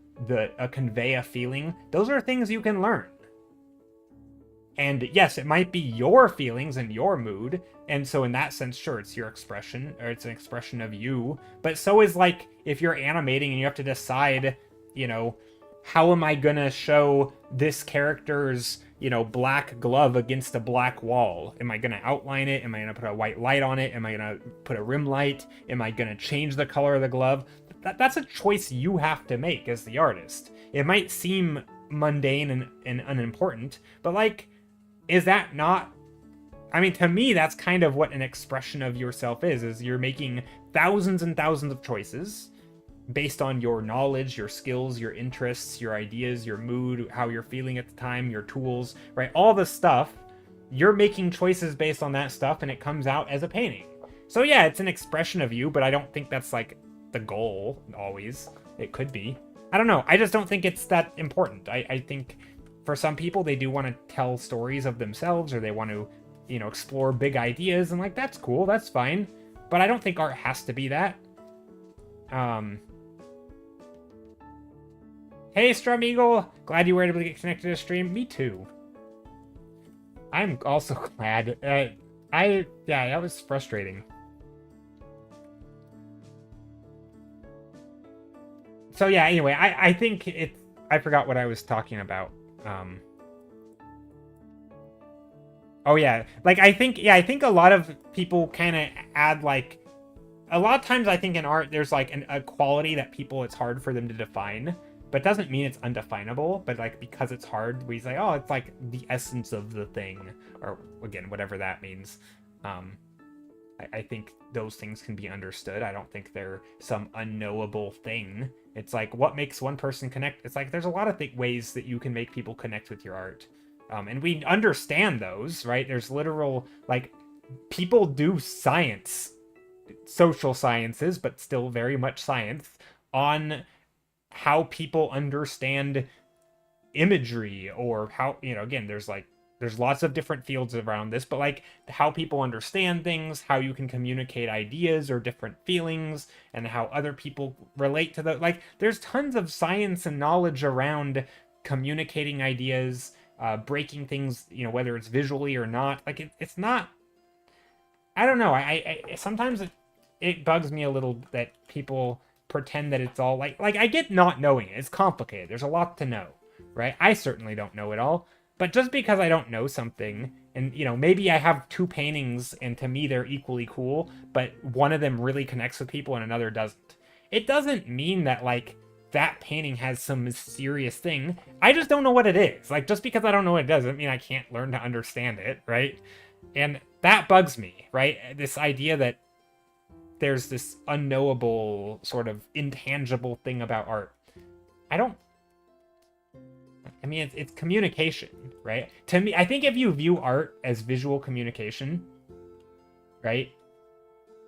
convey a feeling. Those are things you can learn. And yes, it might be your feelings and your mood, and so in that sense, sure, it's your expression, or it's an expression of you. But so is like if you're animating and you have to decide, you know, how am I gonna show this character's, you know, black glove against a black wall? Am I gonna outline it? Am I gonna put a white light on it? Am I gonna put a rim light? Am I gonna change the color of the glove? That's a choice you have to make as the artist. It might seem mundane and unimportant, but like, is that not, I mean, to me, that's kind of what an expression of yourself is you're making thousands and thousands of choices based on your knowledge, your skills, your interests, your ideas, your mood, how you're feeling at the time, your tools, right? All the stuff, you're making choices based on that stuff, and it comes out as a painting. So yeah, it's an expression of you, but I don't think that's like the goal always. It could be. I don't know. I just don't think it's that important. I think for some people, they do want to tell stories of themselves, or they want to, you know, explore big ideas, and like, that's cool, that's fine. But I don't think art has to be that. Hey, Strum Eagle, glad you were able to get connected to the stream. Me too. I'm also glad. Yeah, that was frustrating. So yeah, anyway, I think it's, I forgot what I was talking about. Um, oh yeah, like I think a lot of people kind of add like, a lot of times I think in art there's like a quality that people, it's hard for them to define, but it doesn't mean it's undefinable. But like because it's hard, we say, oh, it's like the essence of the thing, or again, whatever that means. Um, I think those things can be understood. I don't think they're some unknowable thing. It's like what makes one person connect. It's like there's a lot of ways that you can make people connect with your art, and we understand those, right? There's literal like people do science, social sciences, but still very much science on how people understand imagery, or how, you know, again, there's like there's lots of different fields around this, but like how people understand things, how you can communicate ideas or different feelings, and how other people relate to the, like there's tons of science and knowledge around communicating ideas, breaking things, you know, whether it's visually or not. Like it's not, I don't know. I sometimes it bugs me a little that people pretend that it's all like I get not knowing it. It's complicated. There's a lot to know, right? I certainly don't know it all. But just because I don't know something, and you know, maybe I have two paintings and to me they're equally cool, but one of them really connects with people and another doesn't. It doesn't mean that like that painting has some mysterious thing. I just don't know what it is. Like just because I don't know what it doesn't mean I can't learn to understand it, right? And that bugs me, right? This idea that there's this unknowable sort of intangible thing about art. I don't, I mean, it's communication, right? To me, I think if you view art as visual communication, right?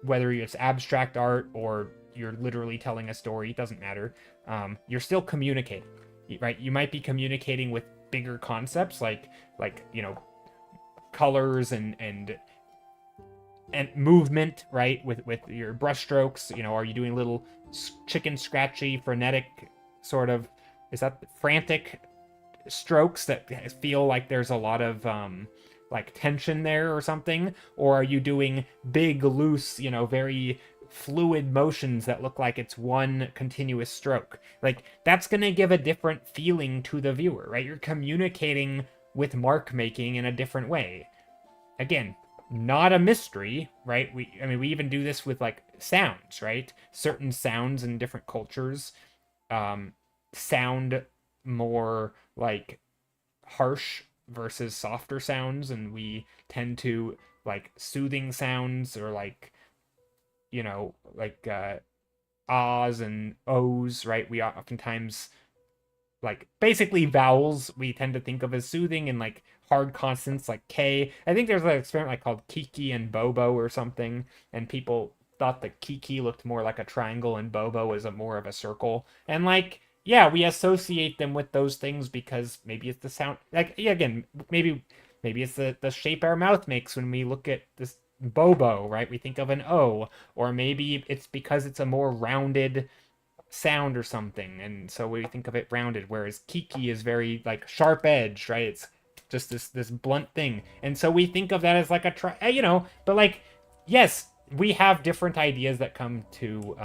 Whether it's abstract art or you're literally telling a story, it doesn't matter. You're still communicating, right? You might be communicating with bigger concepts like you know, colors and movement, right? With your brushstrokes, you know, are you doing little chicken scratchy, frenetic sort of, is that frantic strokes that feel like there's a lot of like tension there or something, or are you doing big, loose, you know, very fluid motions that look like it's one continuous stroke? Like that's gonna give a different feeling to the viewer, right? You're communicating with mark making in a different way. Again, not a mystery, right? I mean, we even do this with like sounds, right? Certain sounds in different cultures sound more like harsh versus softer sounds, and we tend to like soothing sounds, or like, you know, like ahs and ohs, right? We oftentimes like basically vowels we tend to think of as soothing, and like hard consonants like K. I think there's an experiment like called Kiki and Bobo or something, and people thought that Kiki looked more like a triangle and Bobo is a more of a circle. And like, yeah, we associate them with those things because maybe it's the sound, like, yeah, again, maybe it's the shape our mouth makes when we look at this Bobo, right? We think of an O, or maybe it's because it's a more rounded sound or something, and so we think of it rounded, whereas Kiki is very like sharp edge, right? It's just this blunt thing, and so we think of that as like a you know. But like, yes, we have different ideas that come to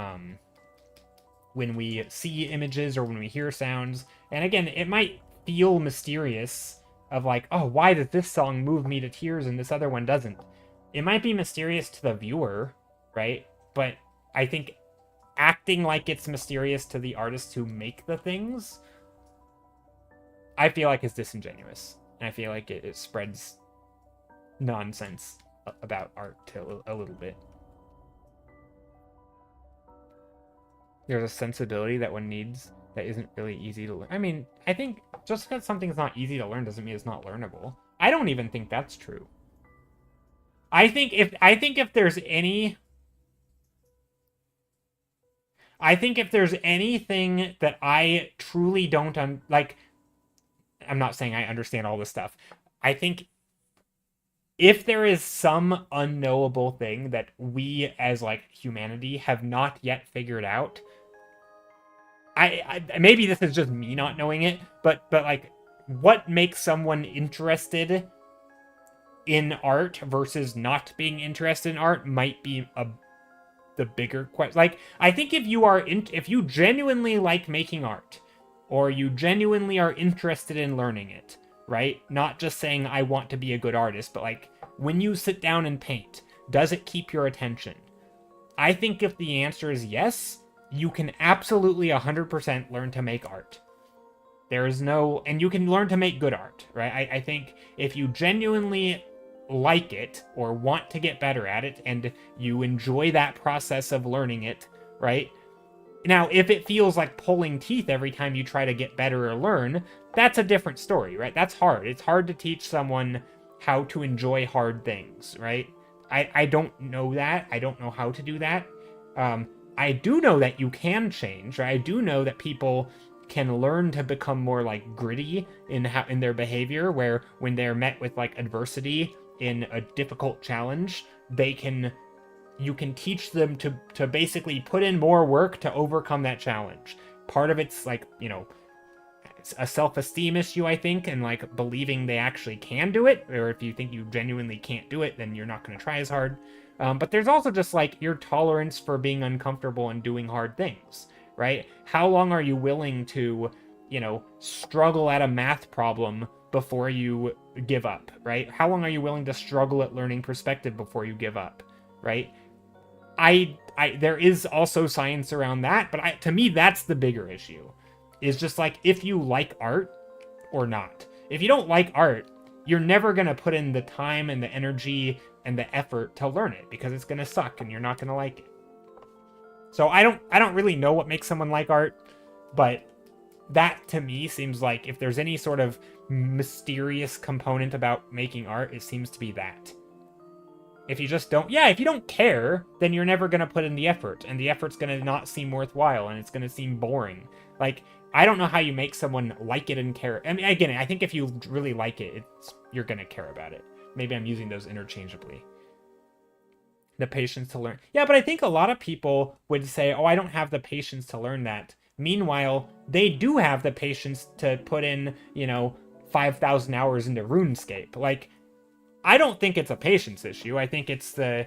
when we see images or when we hear sounds. And again, it might feel mysterious of like, oh, why does this song move me to tears and this other one doesn't? It might be mysterious to the viewer, right? But I think acting like it's mysterious to the artists who make the things, I feel like is disingenuous. And I feel like it spreads nonsense about art to a little bit. There's a sensibility that one needs that isn't really easy to learn. I mean, I think just because something's not easy to learn doesn't mean it's not learnable. I don't even think that's true. I think if there's any, I think if there's anything that I truly don't like, I'm not saying I understand all this stuff. I think if there is some unknowable thing that we as like humanity have not yet figured out, I maybe this is just me not knowing it, but like what makes someone interested in art versus not being interested in art might be the bigger question. Like, I think if if you genuinely like making art, or you genuinely are interested in learning it, right? Not just saying I want to be a good artist, but like when you sit down and paint, does it keep your attention? I think if the answer is yes, you can absolutely 100% learn to make art. There is no, and you can learn to make good art, right? I think if you genuinely like it or want to get better at it and you enjoy that process of learning it, right? Now, if it feels like pulling teeth every time you try to get better or learn, that's a different story, right? That's hard. It's hard to teach someone how to enjoy hard things, right? I don't know that. I don't know how to do that. I do know that you can change, right? I do know that people can learn to become more like gritty in their behavior, where when they're met with like adversity in a difficult challenge, you can teach them to basically put in more work to overcome that challenge. Part of it's like, it's a self-esteem issue, I think, and like believing they actually can do it, or if you think you genuinely can't do it, then you're not going to try as hard. But there's also just like your tolerance for being uncomfortable and doing hard things, right? How long are you willing to, struggle at a math problem before you give up, right? How long are you willing to struggle at learning perspective before you give up, right? There is also science around that, but to me, that's the bigger issue. Is just like if you like art or not. If you don't like art, you're never going to put in the time and the energy and the effort to learn it because it's going to suck and you're not going to like it. So I don't really know what makes someone like art, but that to me seems like if there's any sort of mysterious component about making art, it seems to be that. If you just don't, if you don't care, then you're never going to put in the effort, and the effort's going to not seem worthwhile, and it's going to seem boring. Like, I don't know how you make someone like it and care. I mean, again, I think if you really like it, you're going to care about it. Maybe I'm using those interchangeably. The patience to learn. Yeah, but I think a lot of people would say, oh, I don't have the patience to learn that. Meanwhile, they do have the patience to put in, 5,000 hours into RuneScape. Like, I don't think it's a patience issue. I think it's the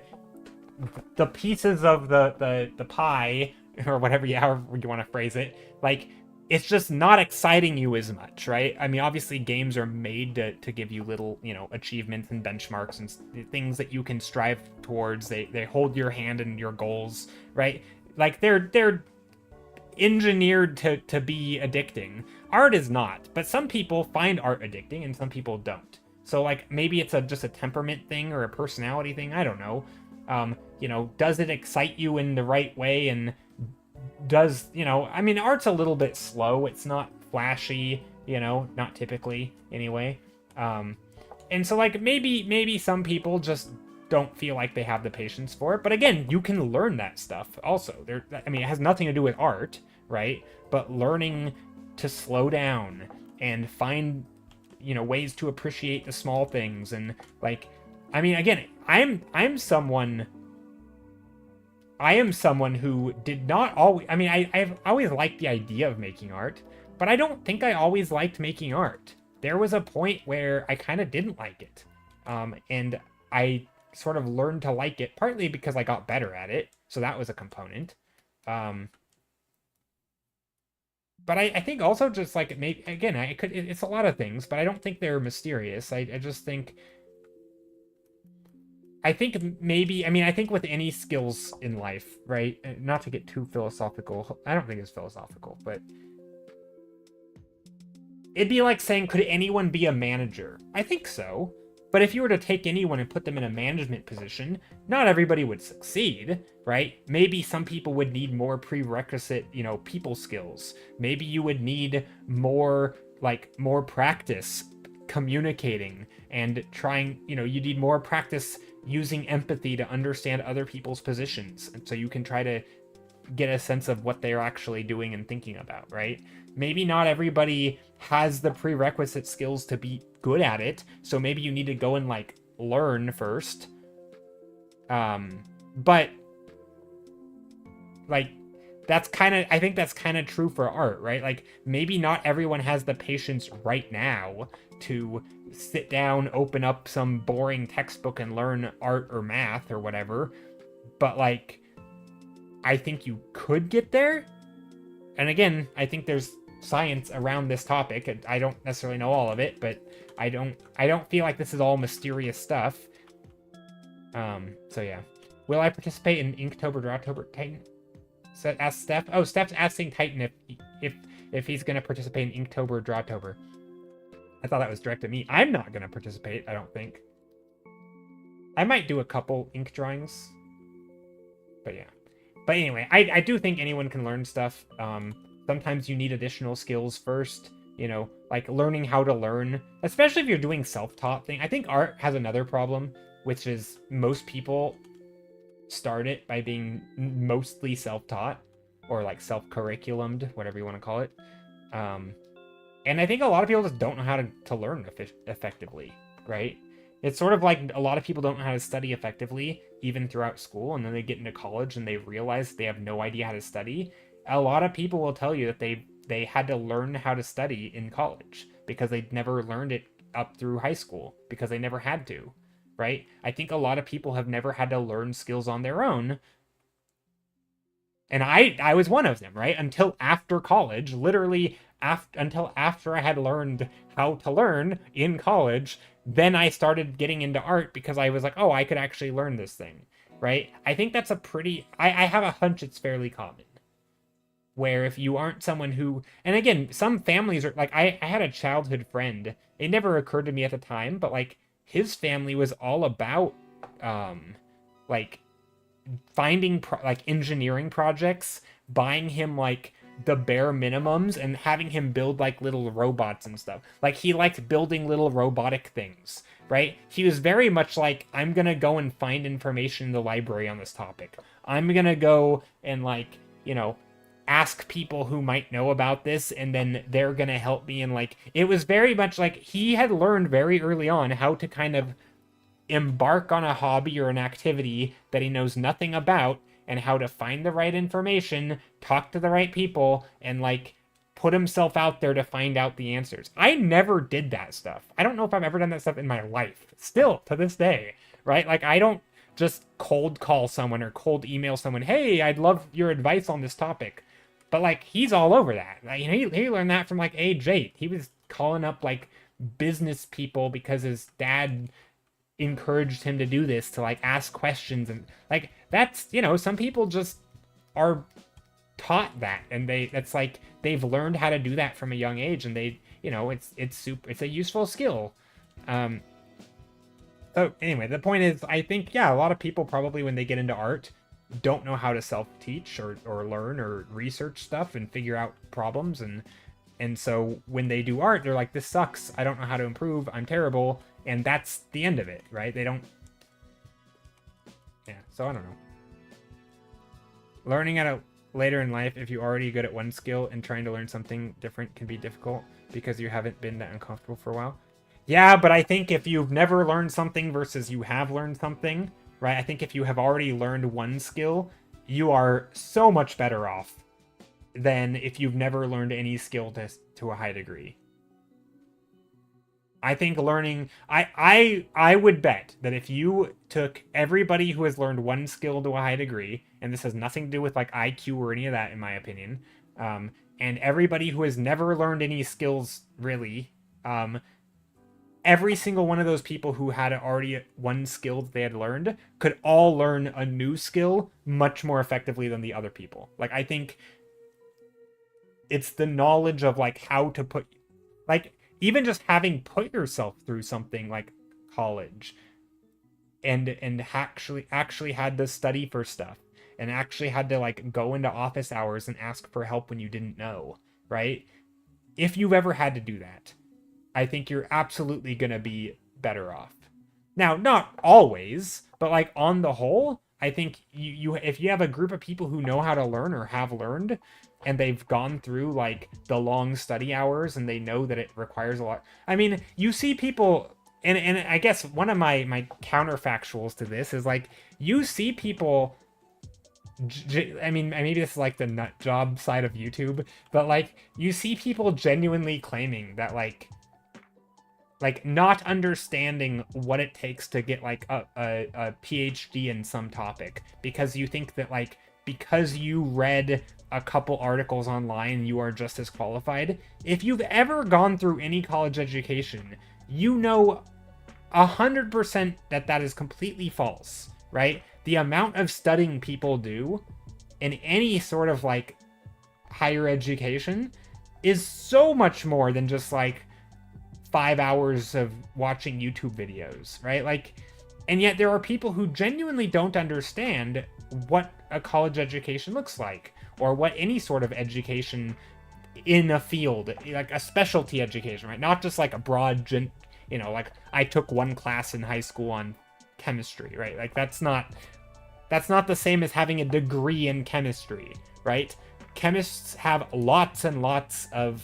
pieces of the pie, or however you want to phrase it. Like, it's just not exciting you as much, right? I mean, obviously games are made to give you little, achievements and benchmarks and things that you can strive towards. They hold your hand in your goals, right? Like they're engineered to be addicting. Art is not, but some people find art addicting and some people don't. So like maybe it's just a temperament thing or a personality thing. I don't know. Does it excite you in the right way? And does, I mean, art's a little bit slow. It's not flashy, not typically anyway. And so like maybe some people just don't feel like they have the patience for it. But again, you can learn that stuff also. It has nothing to do with art, right? But learning to slow down and find ways to appreciate the small things. And like, I mean, again, I am someone who did not always, I've always liked the idea of making art, but I don't think I always liked making art. There was a point where I kind of didn't like it. And I sort of learned to like it, partly because I got better at it. So that was a component. But I think also just like maybe again it's a lot of things, but I don't think they're mysterious. I just think maybe I think with any skills in life, right? Not to get too philosophical. I don't think it's philosophical, but it'd be like saying, could anyone be a manager? I think so. But if you were to take anyone and put them in a management position, not everybody would succeed, right? Maybe some people would need more prerequisite, people skills. Maybe you would need more practice communicating and trying, you need more practice using empathy to understand other people's positions. And so you can try to get a sense of what they're actually doing and thinking about, right? Maybe not everybody has the prerequisite skills to be good at it, so maybe you need to go and learn first. But that's I think that's kind of true for art, right? Like maybe not everyone has the patience right now to sit down, open up some boring textbook and learn art or math or whatever. But like, I think you could get there. And again, I think there's science around this topic. I don't necessarily know all of it, but I don't feel like this is all mysterious stuff. So yeah. Will I participate in Inktober, Drawtober, Titan? So ask Steph. Oh, Steph's asking Titan if he's gonna participate in Inktober or Drawtober. I thought that was directed at me. I'm not gonna participate, I don't think. I might do a couple ink drawings. But yeah. But anyway, I do think anyone can learn stuff. Sometimes you need additional skills first. You know, like learning how to learn, especially if you're doing self-taught thing. I think art has another problem, which is most people start it by being mostly self-taught or like self-curriculumed, whatever you want to call it. And I think a lot of people just don't know how to learn effectively, right? It's sort of like a lot of people don't know how to study effectively, even throughout school, and then they get into college and they realize they have no idea how to study. A lot of people will tell you that they had to learn how to study in college because they'd never learned it up through high school because they never had to, right? I think a lot of people have never had to learn skills on their own. And I was one of them, right? Until after college, literally until after I had learned how to learn in college, then I started getting into art because I was like, oh, I could actually learn this thing, right? I think that's a pretty, I have a hunch it's fairly common. Where if you aren't someone who, and again, some families are, like, I had a childhood friend, it never occurred to me at the time, but like, his family was all about, like, finding, like, engineering projects, buying him, like, the bare minimums, and having him build, like, little robots and stuff. Like, he liked building little robotic things, right? He was very much like, I'm gonna go and find information in the library on this topic. I'm gonna go and, like, you know, ask people who might know about this, and then they're gonna help me. And like, it was very much like he had learned very early on how to kind of embark on a hobby or an activity that he knows nothing about, and how to find the right information, talk to the right people, and like put himself out there to find out the answers. I never did that stuff. I don't know if I've ever done that stuff in my life, still to this day, right? Like, I don't just cold call someone or cold email someone, hey, I'd love your advice on this topic. But like, he's all over that. Like, he learned that from like age 8. He was calling up like business people because his dad encouraged him to do this, to like ask questions. And like, that's, you know, some people just are taught that, and that's like, they've learned how to do that from a young age, and they, you know, it's a useful skill. So anyway, the point is, I think, yeah, a lot of people probably, when they get into art, don't know how to self-teach or learn or research stuff and figure out problems, and so when they do art, they're like, this sucks, I don't know how to improve, I'm terrible, and that's the end of it, right? They don't, yeah, so I don't know. Learning at a later in life, if you're already good at one skill and trying to learn something different can be difficult because you haven't been that uncomfortable for a while. Yeah, but I think if you've never learned something versus you have learned something, right? I think if you have already learned one skill, you are so much better off than if you've never learned any skill to a high degree. I think learning, I would bet that if you took everybody who has learned one skill to a high degree, and this has nothing to do with like IQ or any of that, in my opinion, and everybody who has never learned any skills really, every single one of those people who had already one skill that they had learned could all learn a new skill much more effectively than the other people. Like, I think it's the knowledge of like how to put, like, even just having put yourself through something like college and actually had to study for stuff and actually had to like go into office hours and ask for help when you didn't know, right? If you've ever had to do that, I think you're absolutely going to be better off. Now, not always, but like on the whole, I think you if you have a group of people who know how to learn or have learned, and they've gone through like the long study hours and they know that it requires a lot. I mean, you see people, and I guess one of my counterfactuals to this is like, you see people, I mean, maybe this is like the nut job side of YouTube, but like, you see people genuinely claiming that like like not understanding what it takes to get like a PhD in some topic because you think that like because you read a couple articles online you are just as qualified. If you've ever gone through any college education, you know 100% that that is completely false, right? The amount of studying people do in any sort of like higher education is so much more than just like 5 hours of watching YouTube videos, right? Like, and yet there are people who genuinely don't understand what a college education looks like or what any sort of education in a field, like a specialty education, right? Not just like a broad, like I took one class in high school on chemistry, right? Like that's not the same as having a degree in chemistry, right? Chemists have lots and lots of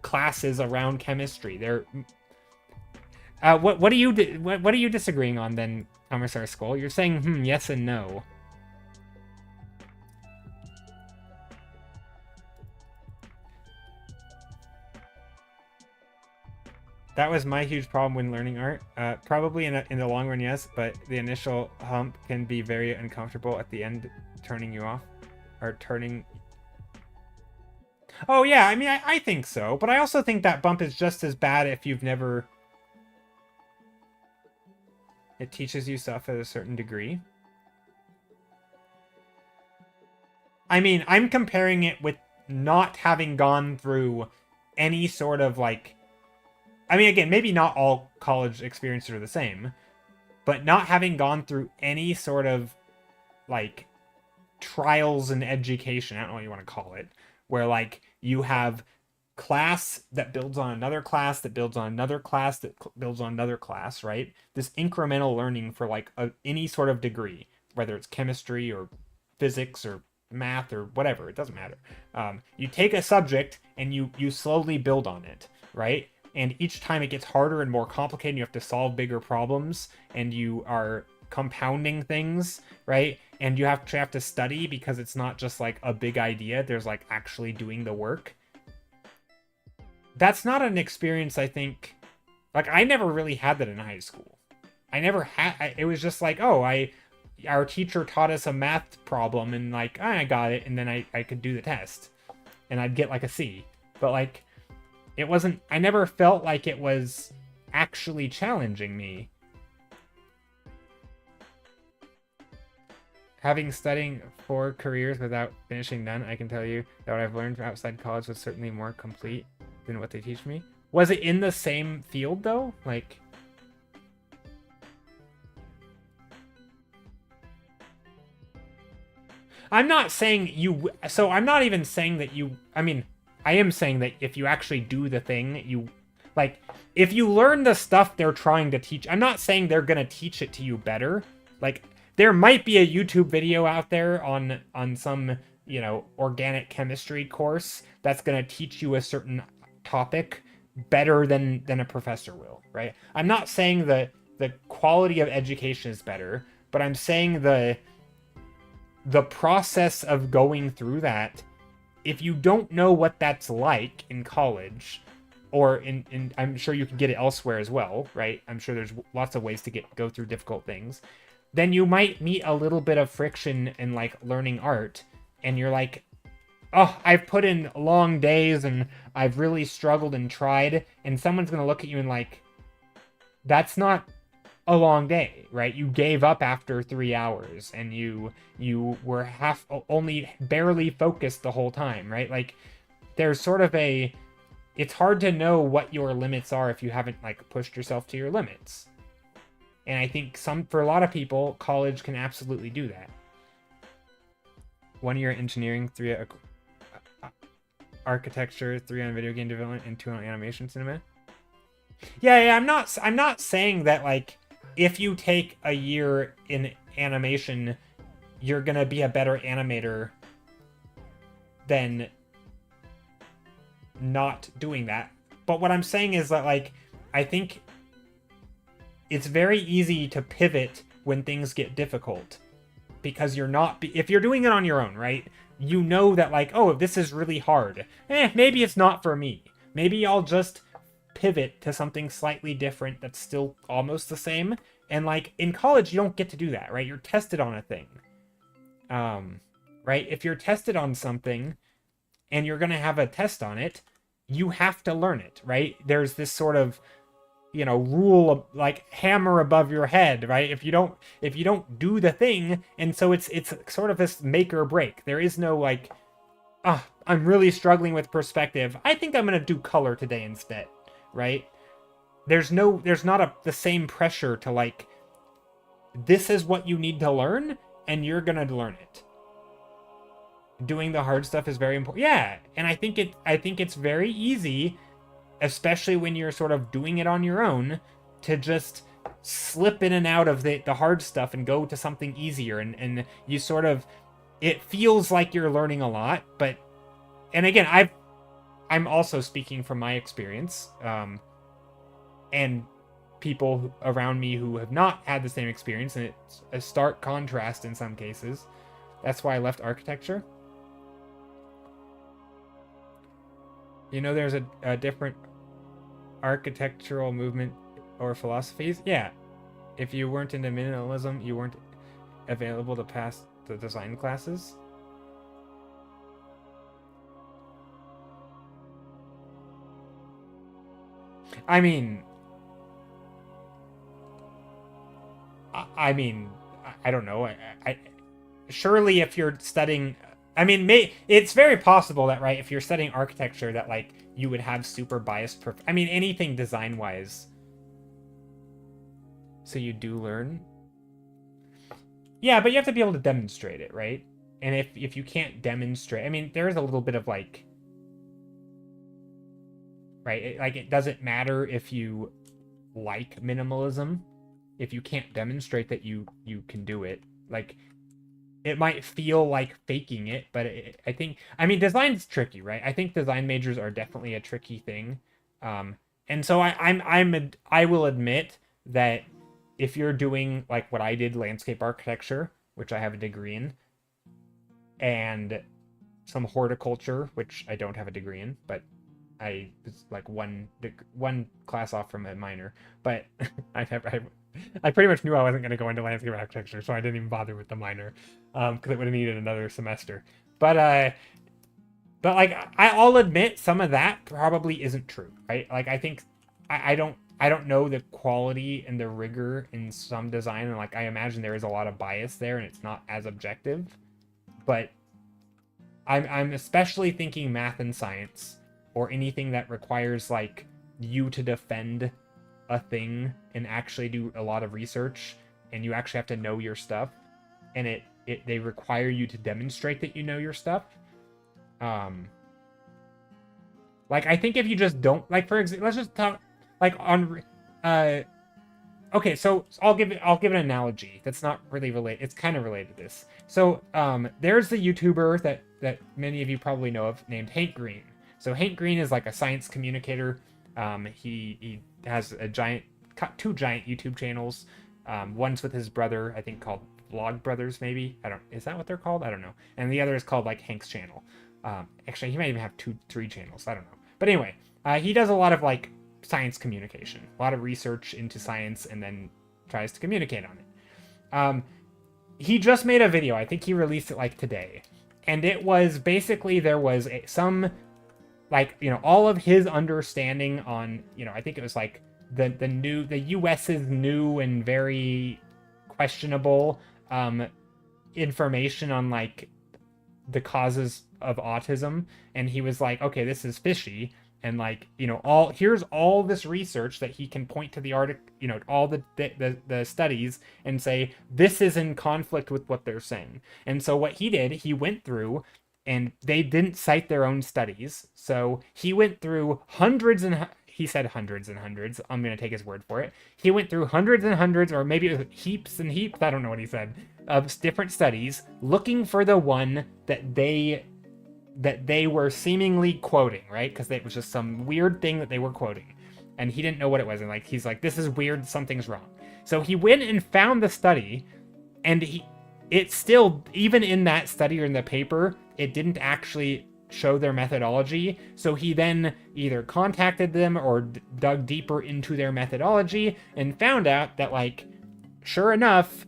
classes around chemistry. They're what are you disagreeing on then, Commissar Skull? You're saying yes and no. That was my huge problem when learning art. Probably in the long run, yes, but the initial hump can be very uncomfortable at the end, turning you off or turning. Oh yeah, I mean I think so, but I also think that bump is just as bad if you've never. It teaches you stuff at a certain degree. I mean, I'm comparing it with not having gone through any sort of like. I mean, again, maybe not all college experiences are the same, but not having gone through any sort of like trials in education, I don't know what you want to call it, where like you have class that builds on another class that builds on another class that builds on another class, right? This incremental learning for like any sort of degree, whether it's chemistry or physics or math or whatever, it doesn't matter. You take a subject and you slowly build on it, right? And each time it gets harder and more complicated, you have to solve bigger problems, and you are compounding things, right? And you have to study because it's not just like a big idea. There's like actually doing the work. That's not an experience, I think. Like, I never really had that in high school. I never had. It was just like, oh, our teacher taught us a math problem, and like I got it, and then I could do the test, and I'd get like a C. But like, it wasn't. I never felt like it was actually challenging me. Having studying 4 careers without finishing none, I can tell you that what I've learned from outside college was certainly more complete than what they teach me. Was it in the same field though? Like, I'm not saying you. So I'm not even saying that you. I mean, I am saying that if you actually do the thing, you like. If you learn the stuff they're trying to teach, I'm not saying they're gonna teach it to you better. Like, there might be a YouTube video out there on some, organic chemistry course that's going to teach you a certain topic better than a professor will, right? I'm not saying the quality of education is better, but I'm saying the process of going through that, if you don't know what that's like in college, or in I'm sure you can get it elsewhere as well, right? I'm sure there's lots of ways to go through difficult things. Then you might meet a little bit of friction in like learning art, and you're like, oh, I've put in long days and I've really struggled and tried, and someone's gonna look at you and like, that's not a long day, right? You gave up after 3 hours, and you were only barely focused the whole time, right? Like, there's sort of it's hard to know what your limits are if you haven't like pushed yourself to your limits. And I think for a lot of people, college can absolutely do that. 1 year engineering, 3 architecture, 3 on video game development, and 2 on animation cinema. Yeah, I'm not saying that like if you take a year in animation, you're gonna be a better animator than not doing that. But what I'm saying is that like I think it's very easy to pivot when things get difficult, because if you're doing it on your own, right? You know that like, oh, this is really hard. Maybe it's not for me. maybe I'll just pivot to something slightly different that's still almost the same. And like in college, you don't get to do that, right? You're tested on a thing. Right? If you're tested on something and you're going to have a test on it, you have to learn it, right? There's this sort of, rule of, like, hammer above your head, right? If you don't do the thing, and so it's sort of this make or break. There is no like, I'm really struggling with perspective, I think I'm going to do color today instead, right? There's not the same pressure to like, this is what you need to learn and you're going to learn it. Doing the hard stuff is very important. Yeah, and I think it's very easy, especially when you're sort of doing it on your own, to just slip in and out of the hard stuff and go to something easier, and you sort of, it feels like you're learning a lot, but, and again, I'm also speaking from my experience, and people around me who have not had the same experience, and it's a stark contrast in some cases. That's why I left architecture. There's a different architectural movement or philosophies. Yeah. If you weren't into minimalism, you weren't available to pass the design classes. I mean, I don't know. I surely if you're studying, it's very possible that, right, if you're studying architecture, that like you would have super biased anything design wise. So you do learn. Yeah, but you have to be able to demonstrate it, right? And if you can't demonstrate, there is a little bit of like, right? It doesn't matter if you like minimalism if you can't demonstrate that you can do it. Like, it might feel like faking it, but I think design's tricky, right? I think design majors are definitely a tricky thing, and so I will admit that if you're doing like what I did, landscape architecture, which I have a degree in, and some horticulture, which I don't have a degree in, but I was like one class off from a minor, but I pretty much knew I wasn't going to go into landscape architecture, so I didn't even bother with the minor, because it would have needed another semester. But like, I'll admit some of that probably isn't true, right? Like, I think I don't know the quality and the rigor in some design, and like I imagine there is a lot of bias there, and it's not as objective. But I'm especially thinking math and science, or anything that requires like you to defend a thing and actually do a lot of research, and you actually have to know your stuff, and they require you to demonstrate that you know your stuff. Like, I think if you just don't, like, for example, let's just talk like on okay, so I'll give an analogy that's not really related. It's kind of related to this. So there's the YouTuber that many of you probably know of, named Hank Green. So Hank Green is like a science communicator. He has two giant YouTube channels. One's with his brother, I think, called Vlog Brothers, maybe. Is that what they're called? I don't know. And the other is called like Hank's channel. Actually, he might even have 2-3 channels. I don't know. But anyway, he does a lot of like science communication, a lot of research into science, and then tries to communicate on it. He just made a video. I think he released it like today, and it was basically, there was some like, all of his understanding on, I think it was like the US's new and very questionable information on like the causes of autism, and he was like, okay, this is fishy, and like, here's all this research that he can point to the article, all the studies, and say this is in conflict with what they're saying. And so what he did, he went through, and they didn't cite their own studies, so he went through he said hundreds and hundreds, I'm going to take his word for it. He went through hundreds and hundreds, or maybe it was heaps and heaps, I don't know what he said, of different studies, looking for the one that they were seemingly quoting, right? Because it was just some weird thing that they were quoting, and he didn't know what it was, and like, he's like, this is weird, something's wrong. So he went and found the study, and it still, even in that study or in the paper, it didn't actually show their methodology. So he then either contacted them or dug deeper into their methodology and found out that, like, sure enough,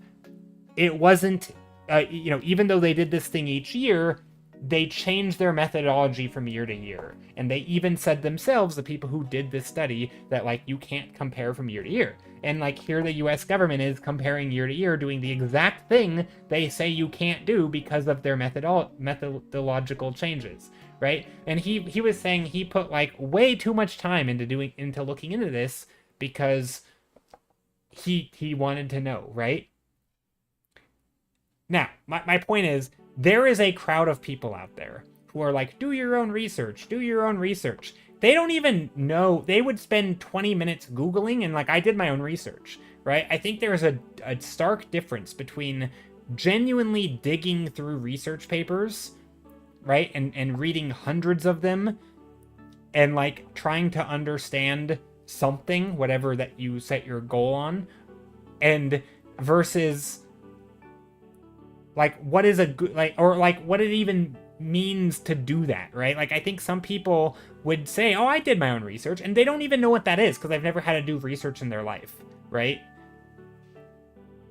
it wasn't, even though they did this thing each year, they changed their methodology from year to year. And they even said themselves, the people who did this study, that, like, you can't compare from year to year. And, like, here the US government is comparing year to year, doing the exact thing they say you can't do because of their methodological changes, right? And he was saying he put, like, way too much time into looking into this because he wanted to know, right? Now, my point is, there is a crowd of people out there who are like, do your own research, do your own research. They don't even know. They would spend 20 minutes Googling, and, like, I did my own research, right? I think there's a stark difference between genuinely digging through research papers, right? And reading hundreds of them and, like, trying to understand something, whatever that you set your goal on, and versus, like, what is a good, like, or, like, what it even means to do that, right? Like, I think some people would say, oh, I did my own research, and they don't even know what that is because they've never had to do research in their life, right?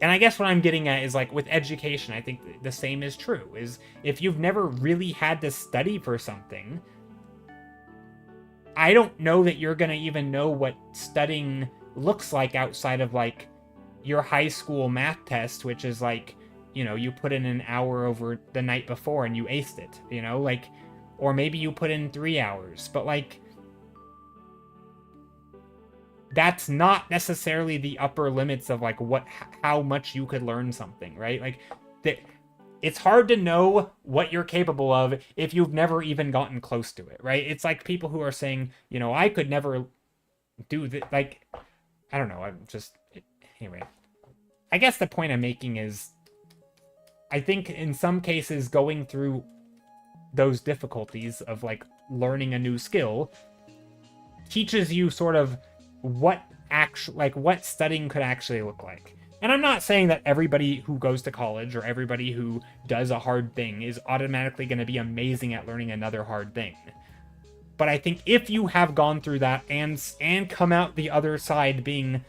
And I guess what I'm getting at is, like, with education, I think the same is true, is if you've never really had to study for something, I don't know that you're going to even know what studying looks like outside of, like, your high school math test, which is, like, you put in an hour over the night before and you aced it, like, or maybe you put in 3 hours, but, like, that's not necessarily the upper limits of, like, how much you could learn something, right? Like, it's hard to know what you're capable of if you've never even gotten close to it, right? It's like people who are saying, I could never do that. Like, I don't know. Anyway, I guess the point I'm making is, I think in some cases going through those difficulties of, like, learning a new skill teaches you sort of what studying could actually look like. And I'm not saying that everybody who goes to college or everybody who does a hard thing is automatically going to be amazing at learning another hard thing. But I think if you have gone through that and come out the other side being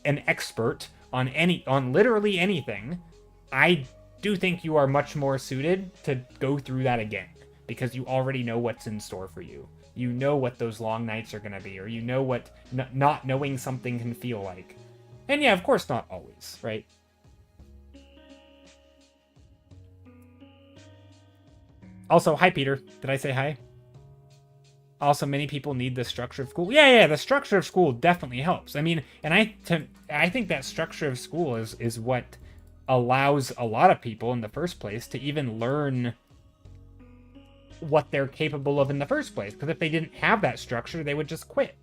an expert on literally anything, I do think you are much more suited to go through that again because you already know what's in store for you. You know what those long nights are going to be, or you know what not knowing something can feel like. And yeah, of course, not always, right? Also, hi, Peter. Did I say hi? Also, many people need the structure of school. Yeah, the structure of school definitely helps. I mean, and I think that structure of school is what allows a lot of people in the first place to even learn what they're capable of in the first place. Because if they didn't have that structure, they would just quit.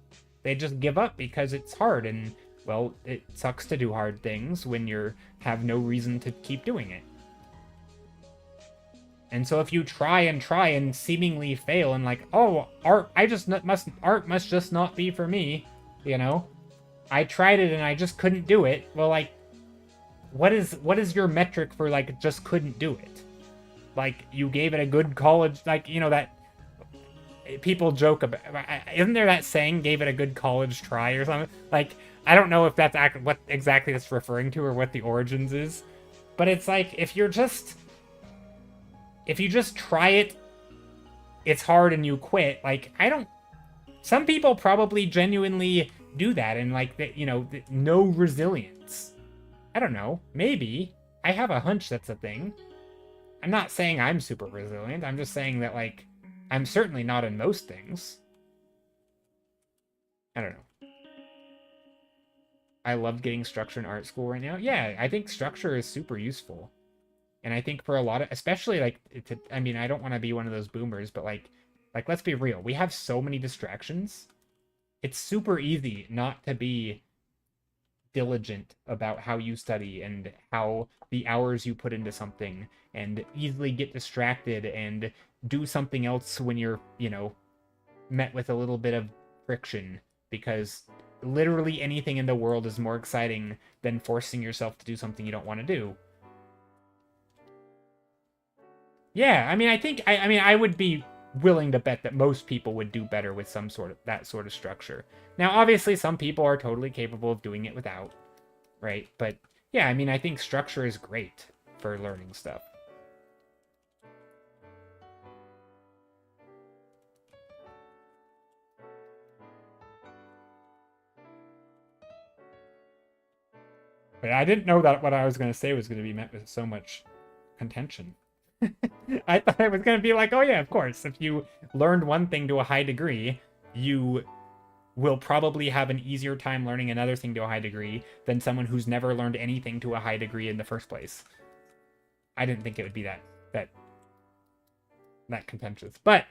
They'd just give up because it's hard. And, well, it sucks to do hard things when you have no reason to keep doing it. And so if you try and seemingly fail and, like, oh, art must just not be for me, I tried it and I just couldn't do it. Well, like, what is your metric for, like, just couldn't do it? Like, you gave it a good college, like, that people joke about. Isn't there that saying, gave it a good college try or something? Like, I don't know if that's what exactly it's referring to or what the origins is. But it's like, if you just try it, it's hard and you quit. Like, some people probably genuinely do that and, like, no resilience. I don't know. Maybe. I have a hunch that's a thing. I'm not saying I'm super resilient. I'm just saying that, like, I'm certainly not in most things. I don't know. I love getting structure in art school right now. Yeah, I think structure is super useful. And I think for a lot of, especially, like, I mean, I don't want to be one of those boomers, but, like, let's be real. We have so many distractions. It's super easy not to be diligent about how you study and how the hours you put into something, and easily get distracted and do something else when you're, met with a little bit of friction, because literally anything in the world is more exciting than forcing yourself to do something you don't want to do. Yeah, I mean, I think, I would be willing to bet that most people would do better with some sort of that sort of structure. Now, obviously, some people are totally capable of doing it without, right? But yeah, I mean, I think structure is great for learning stuff. But I didn't know that what I was going to say was going to be met with so much contention. I thought it was going to be like, oh yeah, of course. If you learned one thing to a high degree, you will probably have an easier time learning another thing to a high degree than someone who's never learned anything to a high degree in the first place. I didn't think it would be that contentious. But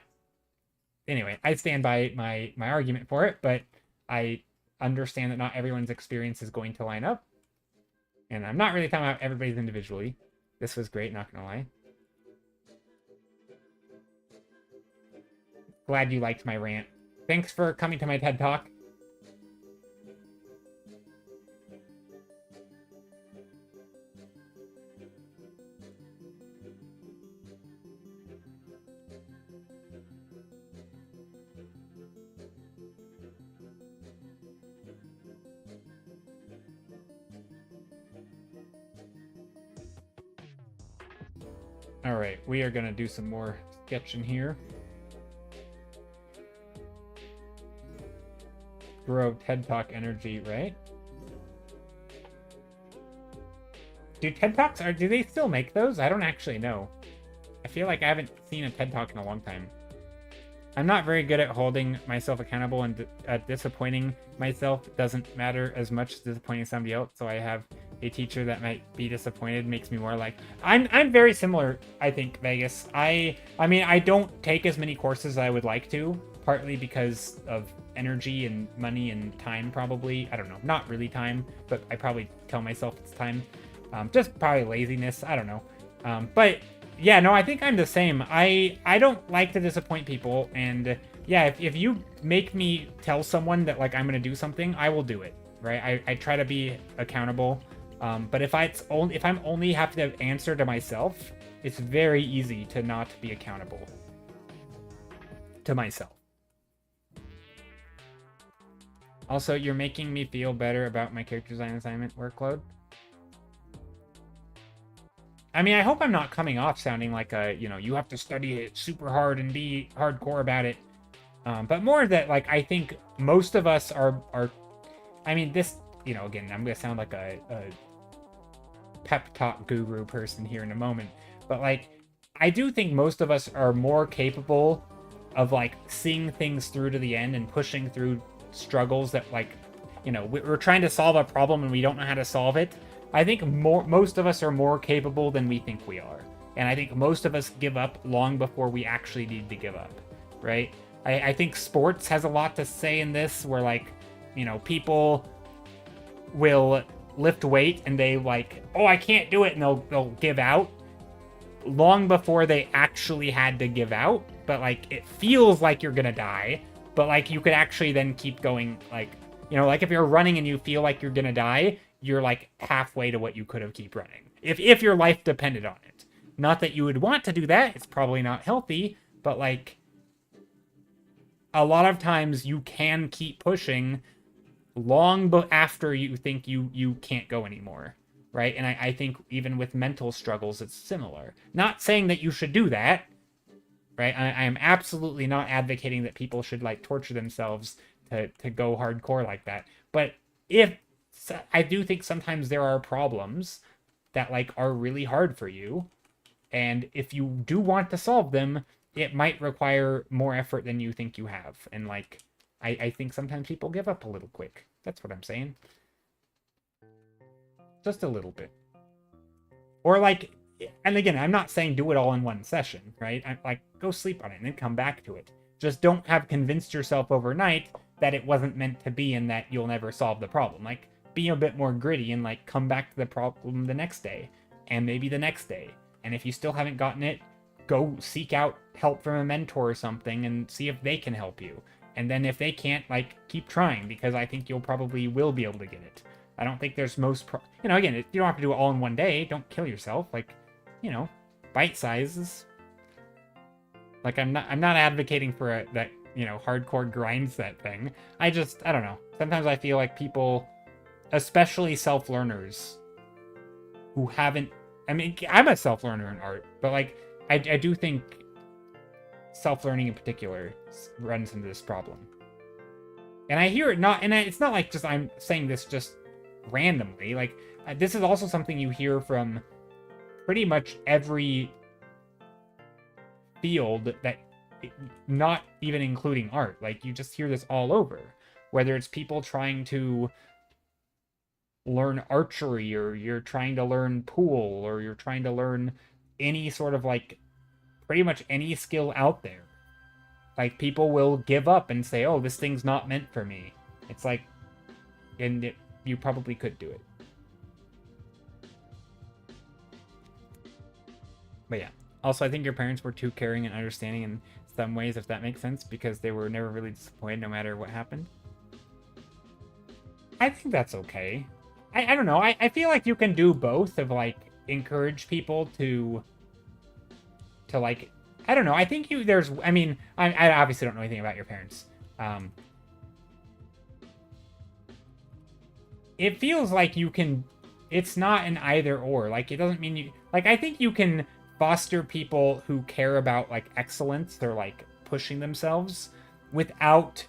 anyway, I stand by my argument for it, but I understand that not everyone's experience is going to line up. And I'm not really talking about everybody's individually. This was great, not gonna lie. Glad you liked my rant. Thanks for coming to my TED Talk. All right, we are gonna do some more sketching here. Grow TED Talk energy, right? Do TED Talks do they still make those? I don't actually know. I feel like I haven't seen a TED Talk in a long time. I'm not very good at holding myself accountable, and disappointing myself doesn't matter as much as disappointing somebody else. So I have a teacher that might be disappointed makes me more like I'm very similar, I think, Vegas. I mean, I don't take as many courses as I would like to, partly because of energy and money and time, probably. I don't know, not really time, but I probably tell myself it's time. Just probably laziness, I don't know. But yeah, no, I think I'm the same. I don't like to disappoint people, and yeah, if you make me tell someone that like I'm gonna do something, I will do it, right? I try to be accountable. But if I'm only have to answer to myself, it's very easy to not be accountable to myself. Also, you're making me feel better about my character design assignment workload. I mean, I hope I'm not coming off sounding like you have to study it super hard and be hardcore about it. But more that, like, I think most of us are I mean, this, again, I'm going to sound like a pep talk guru person here in a moment. But, like, I do think most of us are more capable of, like, seeing things through to the end and pushing through struggles that, like, we're trying to solve a problem and we don't know how to solve it. I think most of us are more capable than we think we are. And I think most of us give up long before we actually need to give up, right? I think sports has a lot to say in this, where, like, people will lift weight and they like, oh, I can't do it, and they'll give out long before they actually had to give out. But, like, it feels like you're gonna die, but, like, you could actually then keep going, like, like if you're running and you feel like you're gonna die, you're like halfway to what you could have keep running. If your life depended on it. Not that you would want to do that, it's probably not healthy, but, like, a lot of times you can keep pushing long after you think you can't go anymore, right? And I think even with mental struggles, it's similar. Not saying that you should do that, right? I am absolutely not advocating that people should, like, torture themselves to go hardcore like that. But I do think sometimes there are problems that, like, are really hard for you, and if you do want to solve them, it might require more effort than you think you have. And, like, I think sometimes people give up a little quick. That's what I'm saying. Just a little bit. Or, like, and again, I'm not saying do it all in one session, right? I'm like, go sleep on it and then come back to it. Just don't have convinced yourself overnight that it wasn't meant to be and that you'll never solve the problem. Like, be a bit more gritty and, like, come back to the problem the next day, and maybe the next day. And if you still haven't gotten it, go seek out help from a mentor or something and see if they can help you. And then if they can't, like, keep trying, because I think you'll probably will be able to get it. I don't think there's again, you don't have to do it all in one day. Don't kill yourself. Like, bite sizes. Like I'm not advocating for that, hardcore grind set thing. I don't know. Sometimes I feel like people, especially self-learners who haven't, I mean, I'm a self-learner in art, but like I do think self-learning in particular runs into this problem. And I hear it not, and it's not like just I'm saying this just randomly. Like this is also something you hear from pretty much every field that, not even including art. Like you just hear this all over, whether it's people trying to learn archery, or you're trying to learn pool, or you're trying to learn any sort of like pretty much any skill out there. Like people will give up and say, oh, this thing's not meant for me. It's like, and you probably could do it. But yeah. Also, I think your parents were too caring and understanding in some ways, if that makes sense, because they were never really disappointed no matter what happened. I think that's okay. I don't know. I feel like you can do both, of like encourage people to like, I don't know. I think I mean, I obviously don't know anything about your parents. It feels like you can, it's not an either or. Like it doesn't mean you, like I think you can foster people who care about like excellence or like pushing themselves without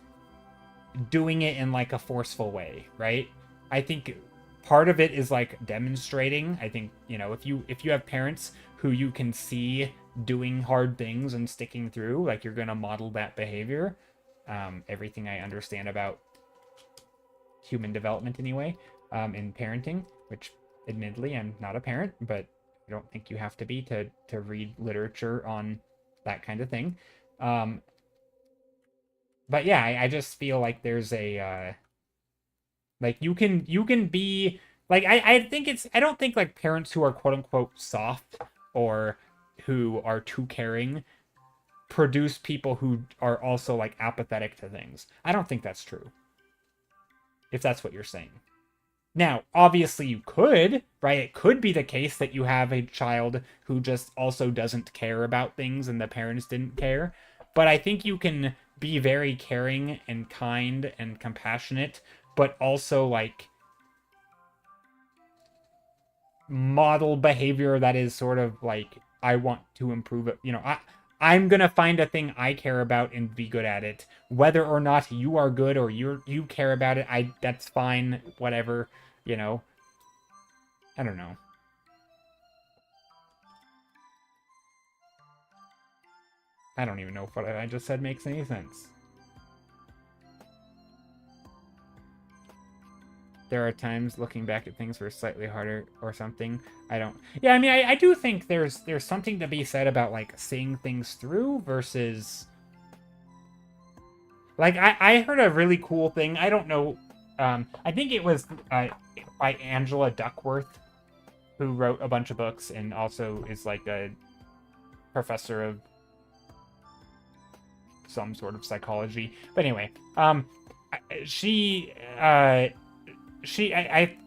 doing it in like a forceful way, right? I think part of it is like demonstrating. I think, if you have parents who you can see doing hard things and sticking through, like you're gonna model that behavior. Everything I understand about human development anyway, in parenting, which admittedly I'm not a parent, but I don't think you have to be to read literature on that kind of thing. But yeah, I just feel like there's a like you can be like, I think I don't think like parents who are quote unquote soft or who are too caring produce people who are also like apathetic to things. I don't think that's true, if that's what you're saying. Now, obviously you could, right? It could be the case that you have a child who just also doesn't care about things and the parents didn't care. But I think you can be very caring and kind and compassionate, but also like model behavior that is sort of like, I want to improve it. I'm gonna find a thing I care about and be good at it. Whether or not you are good or you care about it, that's fine. Whatever, you know. I don't know. I don't even know if what I just said makes any sense. There are times looking back at things were slightly harder or something. I don't. Yeah, I mean, I do think there's something to be said about like seeing things through versus. Like I heard a really cool thing. I don't know. I think it was by Angela Duckworth, who wrote a bunch of books and also is like a professor of some sort of psychology. But anyway, she I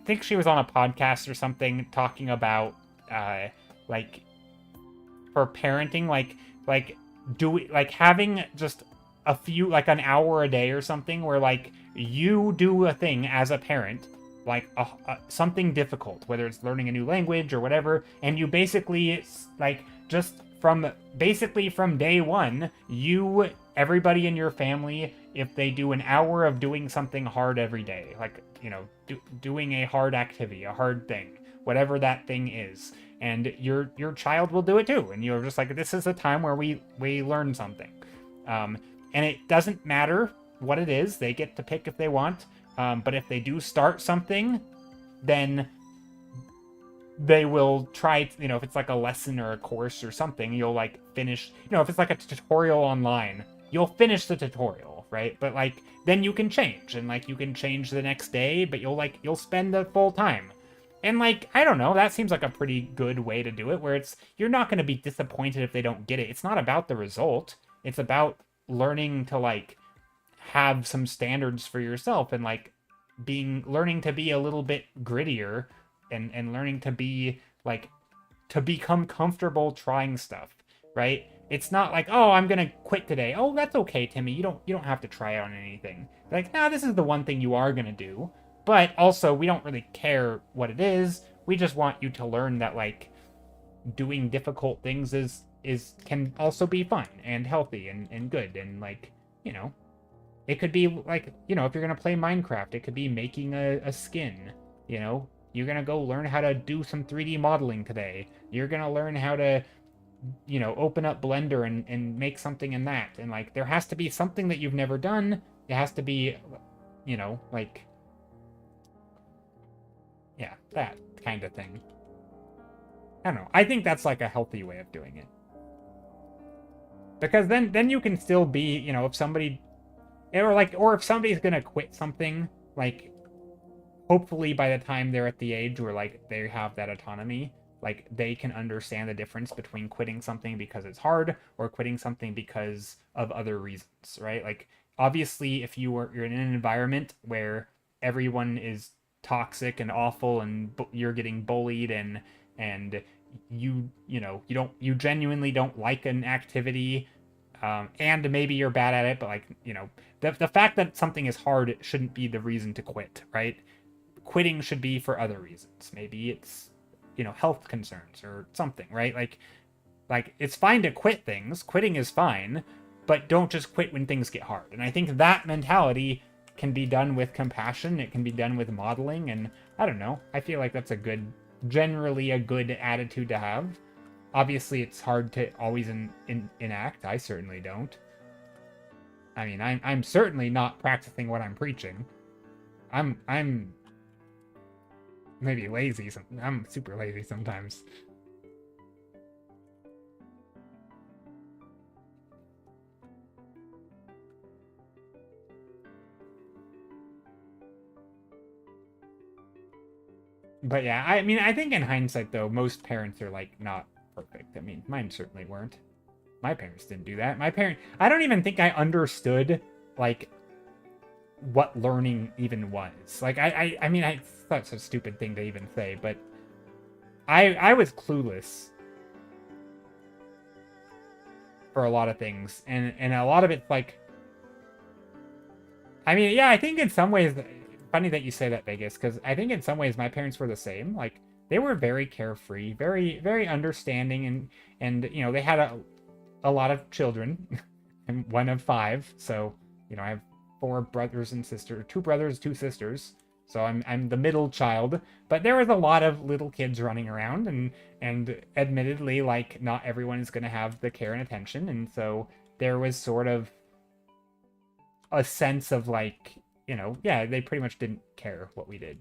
think she was on a podcast or something talking about like for parenting, like having just a few, like an hour a day or something, where like you do a thing as a parent, like something difficult, whether it's learning a new language or whatever, and you basically like just from day one, everybody in your family, if they do an hour of doing something hard every day, like doing a hard activity, a hard thing, whatever that thing is, and your child will do it too, and you're just like, this is a time where we learn something, and it doesn't matter what it is, they get to pick if they want, but if they do start something, then they will try, if it's like a lesson or a course or something, you'll like finish, if it's like a tutorial online, you'll finish the tutorial, right? But like then you can change, and like you can change the next day, but you'll spend the full time. And like, I don't know, that seems like a pretty good way to do it, where you're not going to be disappointed if they don't get it. It's not about the result. It's about learning to like have some standards for yourself, and like learning to be a little bit grittier, and learning to be like, to become comfortable trying stuff, right? It's not like, oh, I'm gonna quit today. Oh, that's okay, Timmy. You don't have to try out on anything. They're like, nah, this is the one thing you are gonna do. But also, we don't really care what it is. We just want you to learn that like doing difficult things is can also be fun and healthy and good and like, you know, it could be like, you know, if you're gonna play Minecraft, it could be making a skin, you know. You're gonna go learn how to do some 3D modeling today. You're gonna learn how to, you know, open up Blender and make something in that. And like there has to be something that you've never done. It has to be, you know, like, yeah, that kind of thing. I don't know. I think that's like a healthy way of doing it. Because then you can still be, you know, if somebody or if somebody's gonna quit something, like hopefully by the time they're at the age where like they have that autonomy, like they can understand the difference between quitting something because it's hard or quitting something because of other reasons, right? Like obviously if you're in an environment where everyone is toxic and awful and you're getting bullied and you genuinely don't like an activity, and maybe you're bad at it, but like, you know, the fact that something is hard shouldn't be the reason to quit, right? Quitting should be for other reasons. Maybe it's, you know, health concerns or something, right? Like it's fine to quit things. Quitting is fine, but don't just quit when things get hard. And I think that mentality can be done with compassion. It can be done with modeling, and I don't know. I feel like that's generally a good attitude to have. Obviously, it's hard to always enact. I certainly don't. I mean, I'm certainly not practicing what I'm preaching. I'm maybe lazy. I'm super lazy sometimes. But yeah, I mean, I think in hindsight, though, most parents are like not perfect. I mean, mine certainly weren't. My parents didn't do that. I don't even think I understood like what learning even was. Like, I mean, I thought it's a stupid thing to even say, but I was clueless for a lot of things, and a lot of it's like, I mean, yeah, I think in some ways, funny that you say that, Vegas, because I think in some ways my parents were the same. Like, they were very carefree, very, very understanding, and you know, they had a lot of children. I'm one of 5, so you know, I have 4 brothers and sisters, 2 brothers, 2 sisters. So I'm the middle child, but there was a lot of little kids running around, and admittedly, like, not everyone is going to have the care and attention, and so there was sort of a sense of like, you know, yeah, they pretty much didn't care what we did.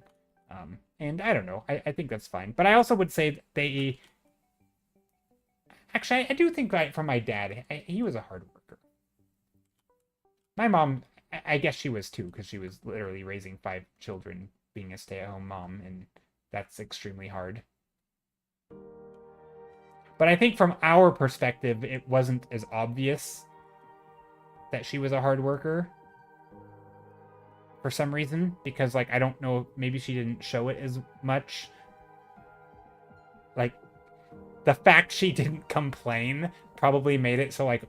And I don't know, I think that's fine. But I also would say they actually, I do think that from my dad, he was a hard worker. My mom, I guess she was too, because she was literally raising 5 children, being a stay-at-home mom, and that's extremely hard. But I think from our perspective, it wasn't as obvious that she was a hard worker for some reason, because like I don't know, maybe she didn't show it as much. Like the fact she didn't complain probably made it so like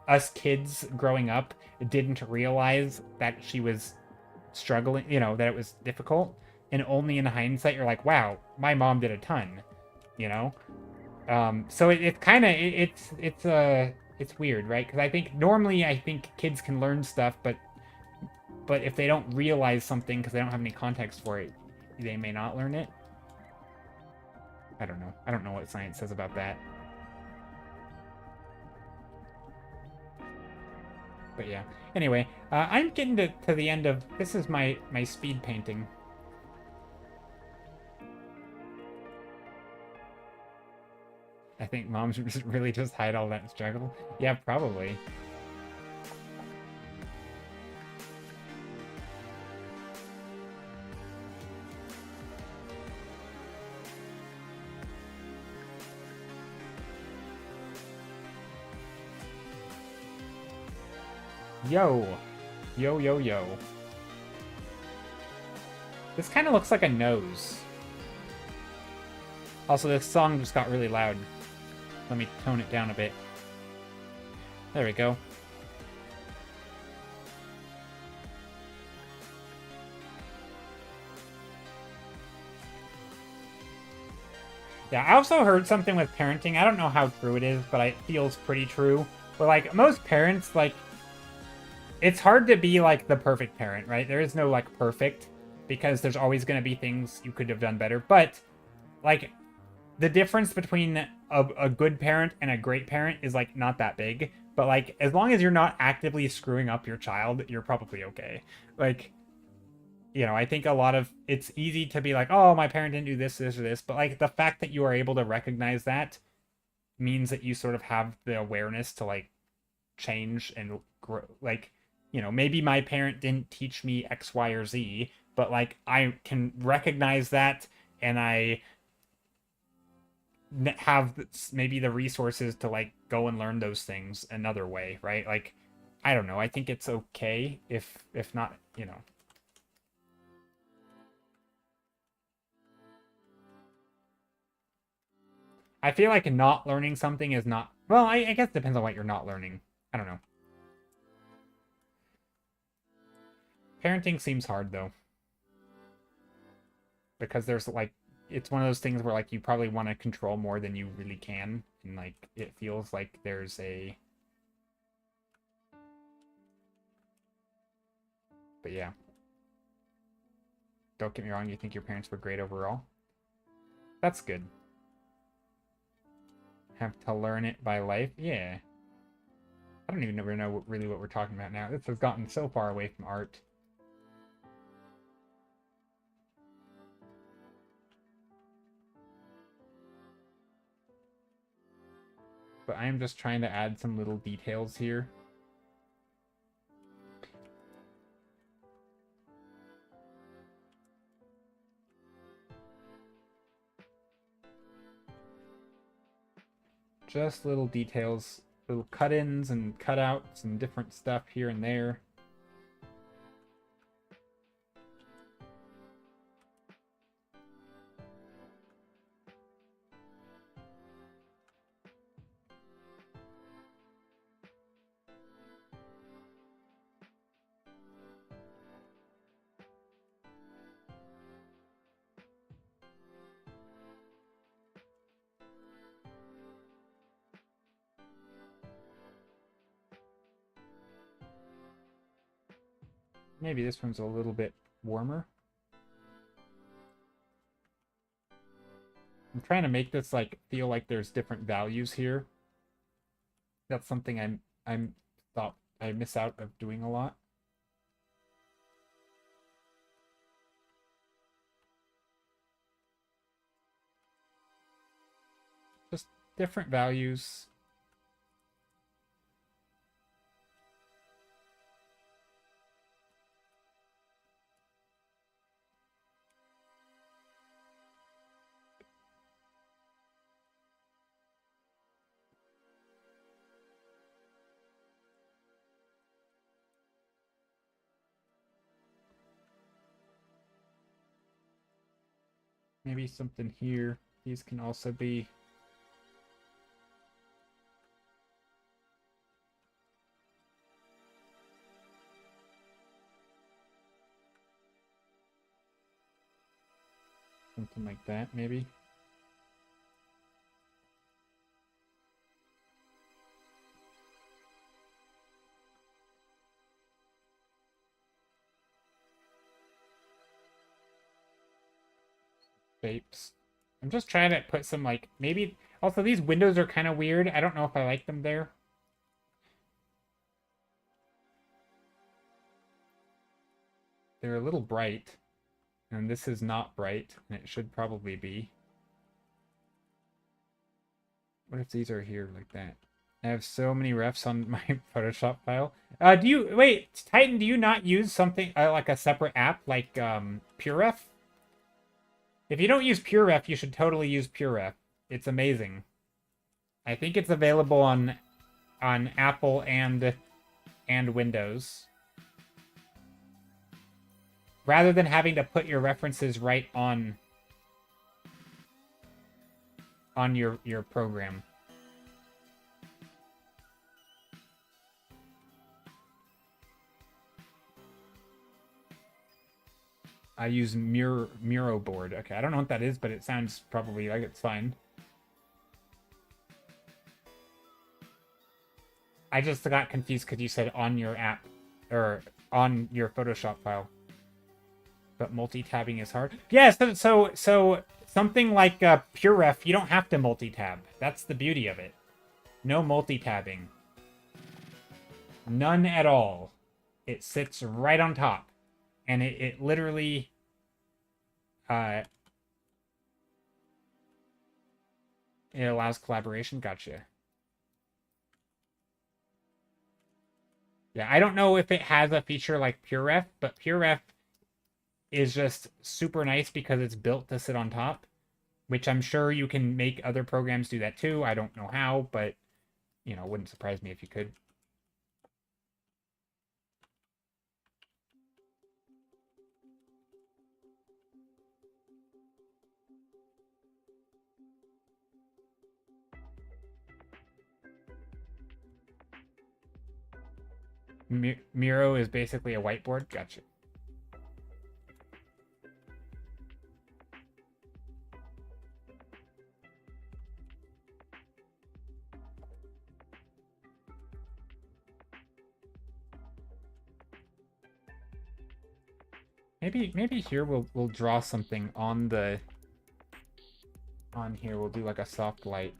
us kids growing up didn't realize that she was struggling, you know, that it was difficult, and only in hindsight you're like, wow, my mom did a ton, you know. So it kind of it's weird, right? Because I think normally kids can learn stuff, but if they don't realize something because they don't have any context for it, they may not learn it. I don't know. I don't know what science says about that. But yeah. Anyway, I'm getting to the end of... This is my speed painting. I think moms really just hide all that struggle. Yeah, probably. Yo. Yo, yo, yo. This kind of looks like a nose. Also, this song just got really loud. Let me tone it down a bit. There we go. Yeah, I also heard something with parenting. I don't know how true it is, but it feels pretty true. But, like, most parents, like, it's hard to be, like, the perfect parent, right? There is no, like, perfect, because there's always going to be things you could have done better. But, like, the difference between a good parent and a great parent is, like, not that big. But, like, as long as you're not actively screwing up your child, you're probably okay. Like, you know, I think a lot of it's easy to be like, oh, my parent didn't do this, this, or this. But, like, the fact that you are able to recognize that means that you sort of have the awareness to, like, change and grow. Like, you know, maybe my parent didn't teach me X, Y, or Z, but, like, I can recognize that, and I have maybe the resources to, like, go and learn those things another way, right? Like, I don't know. I think it's okay if not, you know. I feel like not learning something is not, well, I guess it depends on what you're not learning. I don't know. Parenting seems hard though, because there's, like, it's one of those things where, like, you probably want to control more than you really can, and, like, it feels like there's a, but yeah. Don't get me wrong, you think your parents were great overall? That's good. Have to learn it by life? Yeah. I don't even know really what we're talking about now. This has gotten so far away from art. But I am just trying to add some little details here. Just little details, little cut-ins and cutouts and different stuff here and there. Maybe this one's a little bit warmer. I'm trying to make this, like, feel like there's different values here. That's something I'm thought I miss out of doing a lot. Just different values. Maybe something here. These can also be something like that, maybe. Shapes. I'm just trying to put some, like, maybe... Also, these windows are kind of weird. I don't know if I like them there. They're a little bright. And this is not bright, and it should probably be. What if these are here like that? I have so many refs on my Photoshop file. Do you... Wait, Titan, do you not use something, like a separate app, like, PureRef? If you don't use PureRef, you should totally use PureRef. It's amazing. I think it's available on Apple and Windows. Rather than having to put your references right on your program. I use Miro board. Okay, I don't know what that is, but it sounds probably like it's fine. I just got confused because you said on your app, or on your Photoshop file. But multi-tabbing is hard. Yeah, so something like PureRef, you don't have to multi-tab. That's the beauty of it. No multi-tabbing. None at all. It sits right on top. And it literally... it allows collaboration. Gotcha. Yeah, I don't know if it has a feature like PureRef, but PureRef is just super nice because it's built to sit on top, which I'm sure you can make other programs do that too. I don't know how, but, you know, it wouldn't surprise me if you could. Miro is basically a whiteboard. Gotcha. Maybe here we'll draw something on the here. We'll do like a soft light.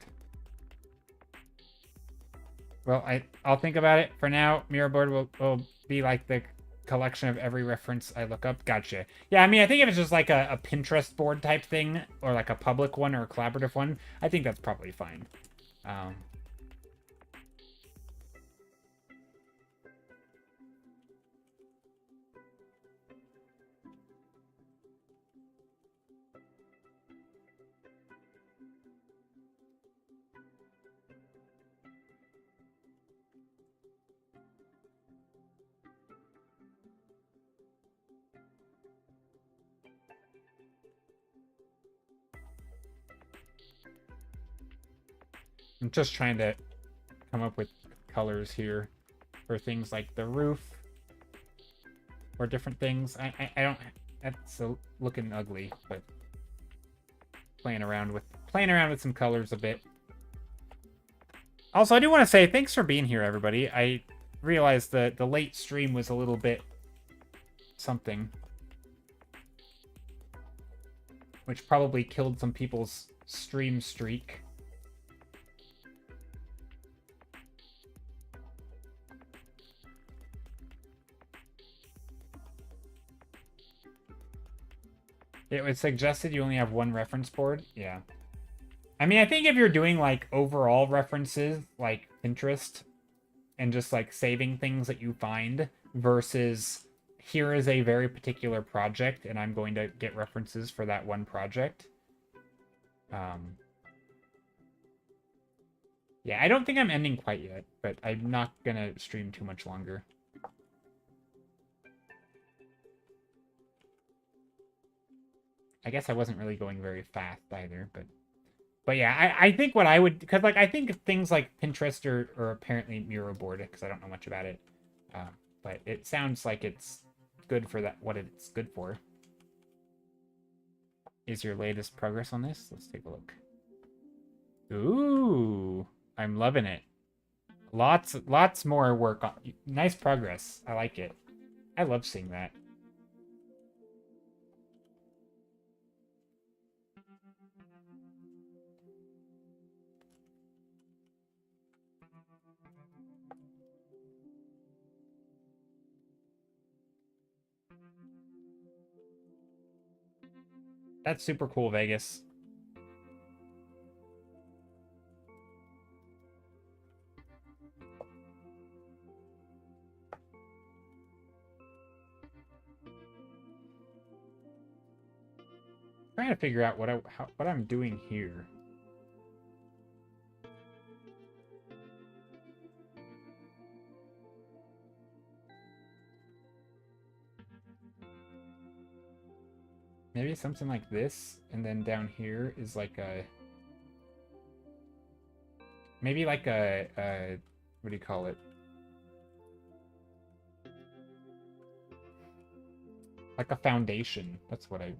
Well, I'll think about it. For now, Miro board will be like the collection of every reference I look up. Gotcha. Yeah, I mean, I think if it's just like a Pinterest board type thing, or like a public one or a collaborative one, I think that's probably fine. I'm just trying to come up with colors here for things like the roof or different things. I don't. That's looking ugly, but playing around with some colors a bit. Also, I do want to say thanks for being here, everybody. I realized that the late stream was a little bit something, which probably killed some people's stream streak. It was suggested you only have one reference board. Yeah. I mean, I think if you're doing, like, overall references, like Pinterest, and just, like, saving things that you find, versus here is a very particular project, and I'm going to get references for that one project. Yeah, I don't think I'm ending quite yet, but I'm not gonna stream too much longer. I guess I wasn't really going very fast either, but yeah, I think what I would, because like I think things like Pinterest or apparently Miro board, because I don't know much about it, but it sounds like it's good for that, what it's good for. Is your latest progress on this? Let's take a look. Ooh, I'm loving it. Lots more work on. Nice progress. I like it. I love seeing that. That's super cool, Vegas. Trying to figure out what I'm doing here. Maybe something like this, and then down here is like a... Maybe like a what do you call it? Like a foundation. That's what I...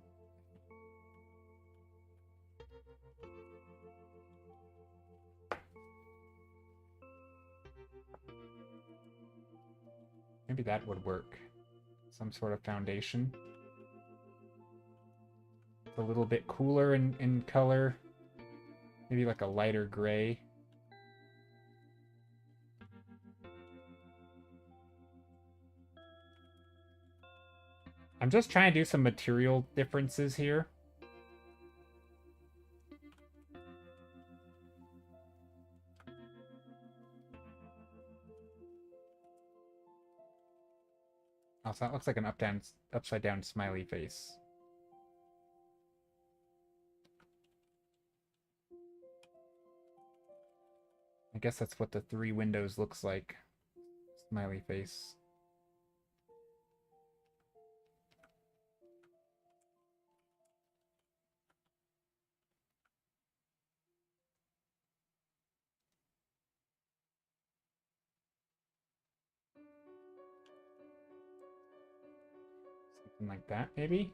Maybe that would work. Some sort of foundation. It's a little bit cooler in color. Maybe like a lighter gray. I'm just trying to do some material differences here. Also, that looks like an upside down smiley face. I guess that's what the 3 windows looks like. Smiley face. Something like that, maybe?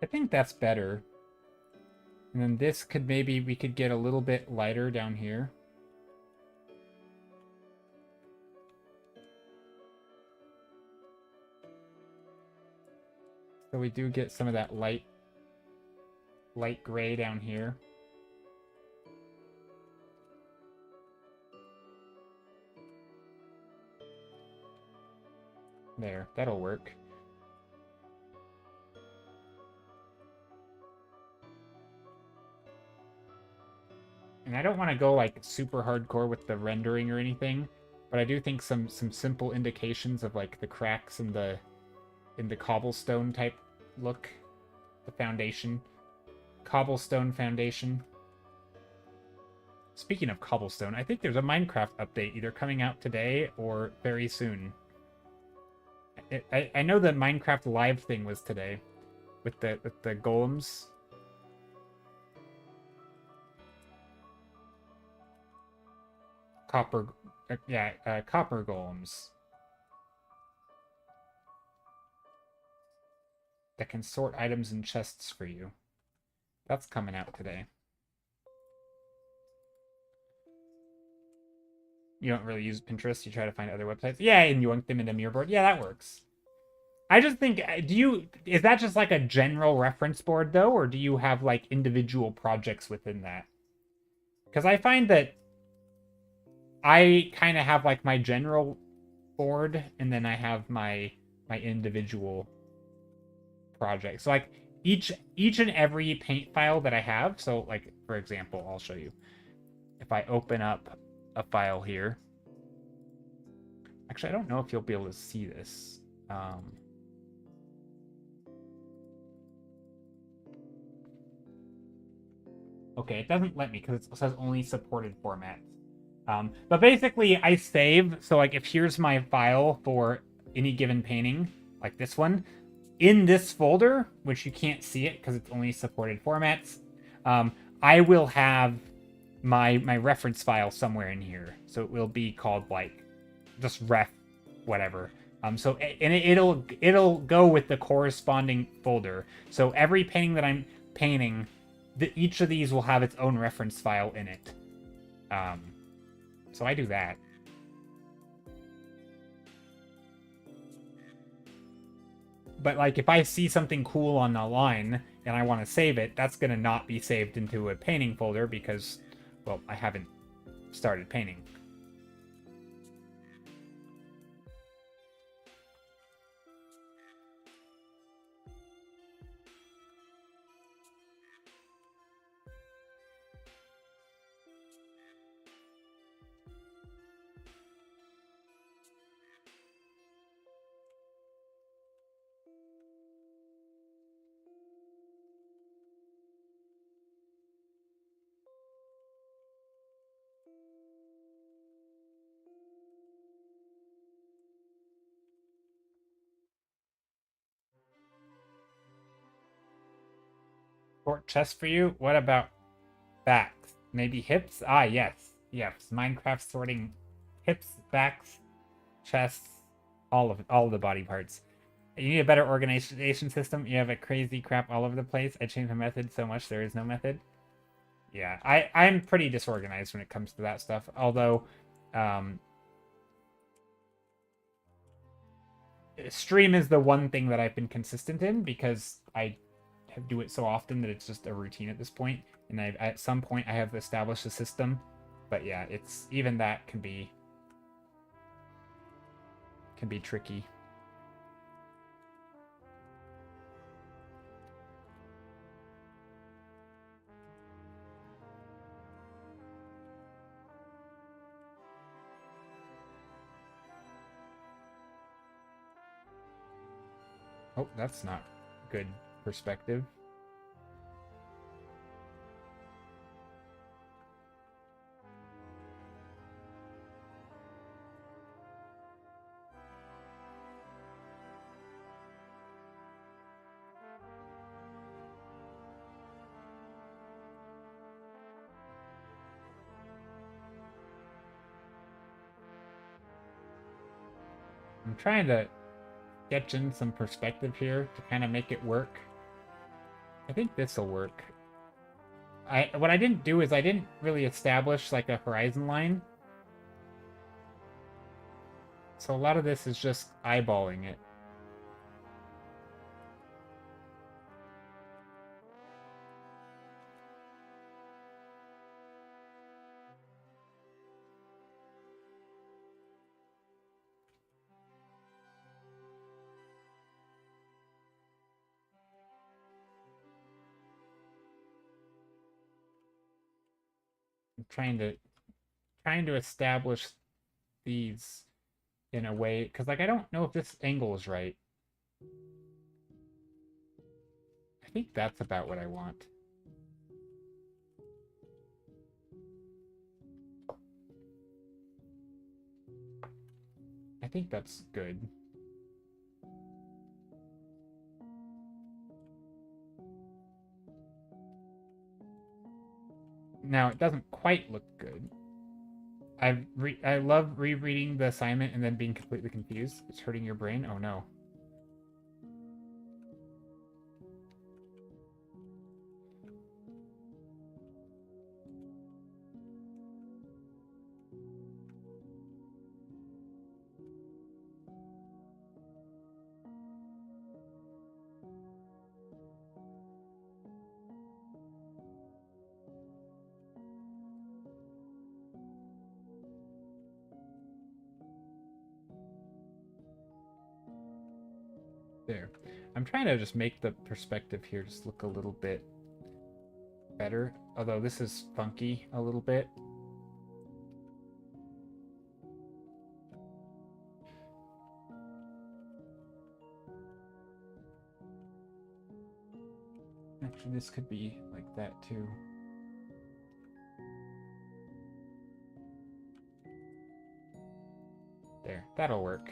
I think that's better. And then this could maybe, we could get a little bit lighter down here. So we do get some of that light gray down here. There, that'll work. And I don't want to go like super hardcore with the rendering or anything, but I do think some simple indications of like the cracks in the cobblestone type look, the foundation, cobblestone foundation. Speaking of cobblestone, I think there's a Minecraft update either coming out today or very soon. I know the Minecraft live thing was today with the golems. Copper golems that can sort items in chests for you. That's coming out today. You don't really use Pinterest, you try to find other websites. Yeah, and you want them into Mirrorboard. Yeah, that works. I just think, is that just like a general reference board though, or do you have like individual projects within that? Because I find that I kind of have like my general board, and then I have my individual projects. So like each and every paint file that I have. So like for example, I'll show you. If I open up a file here, actually I don't know if you'll be able to see this. Okay, it doesn't let me because it says only supported formats. But basically, I save. So, like, if here's my file for any given painting, like this one, in this folder, which you can't see it because it's only supported formats, I will have my reference file somewhere in here. So it will be called like just ref whatever. So and it'll go with the corresponding folder. So every painting that I'm painting, each of these will have its own reference file in it. So I do that. But like if I see something cool on the line and I want to save it, that's going to not be saved into a painting folder because, well, I haven't started painting. Sort chest for you. What about backs? Maybe hips? Ah, yes. Yes. Minecraft sorting hips, backs, chests, all of the body parts. You need a better organization system. You have a crazy crap all over the place. I changed my method so much there is no method. Yeah, I'm pretty disorganized when it comes to that stuff. Although, stream is the one thing that I've been consistent in because I do it so often that it's just a routine at this point. And at some point I have established a system. But yeah, it's even that can be tricky. Oh, that's not good perspective. I'm trying to sketch in some perspective here to kind of make it work. I think this will work. What I didn't do is I didn't really establish like a horizon line. So a lot of this is just eyeballing it. I'm trying to establish these in a way because like I don't know if this angle is right. I think that's about what I want. I think that's good. Now it doesn't quite look good. I love rereading the assignment and then being completely confused. It's hurting your brain. Oh no. There. I'm trying to just make the perspective here just look a little bit better. Although this is funky a little bit. Actually, this could be like that too. There, that'll work.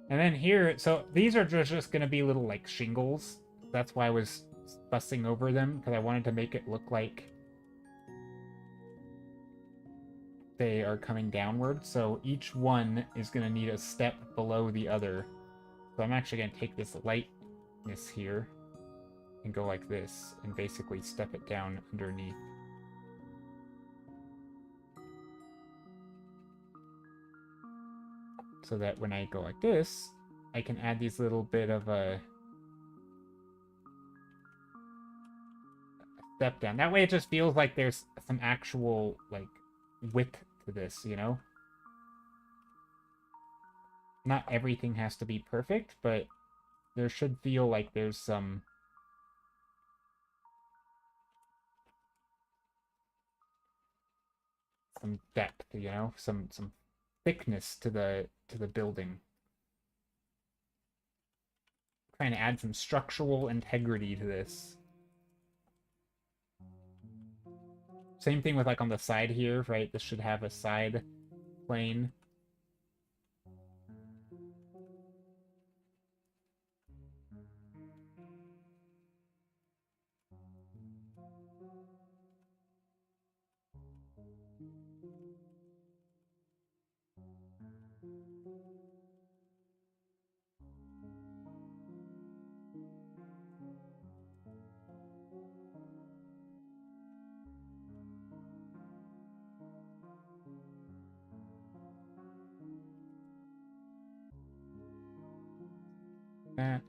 And then here, so these are just going to be little like shingles. That's why I was fussing over them, because I wanted to make it look like they are coming downward. So each one is going to need a step below the other. So I'm actually going to take this lightness here and go like this and basically step it down underneath. So that when I go like this, I can add these little bit of a step down. That way it just feels like there's some actual like width to this, you know? Not everything has to be perfect, but there should feel like there's some depth, you know, some thickness to the building. Trying to add some structural integrity to this. Same thing with like on the side here, right? This should have a side plane. That.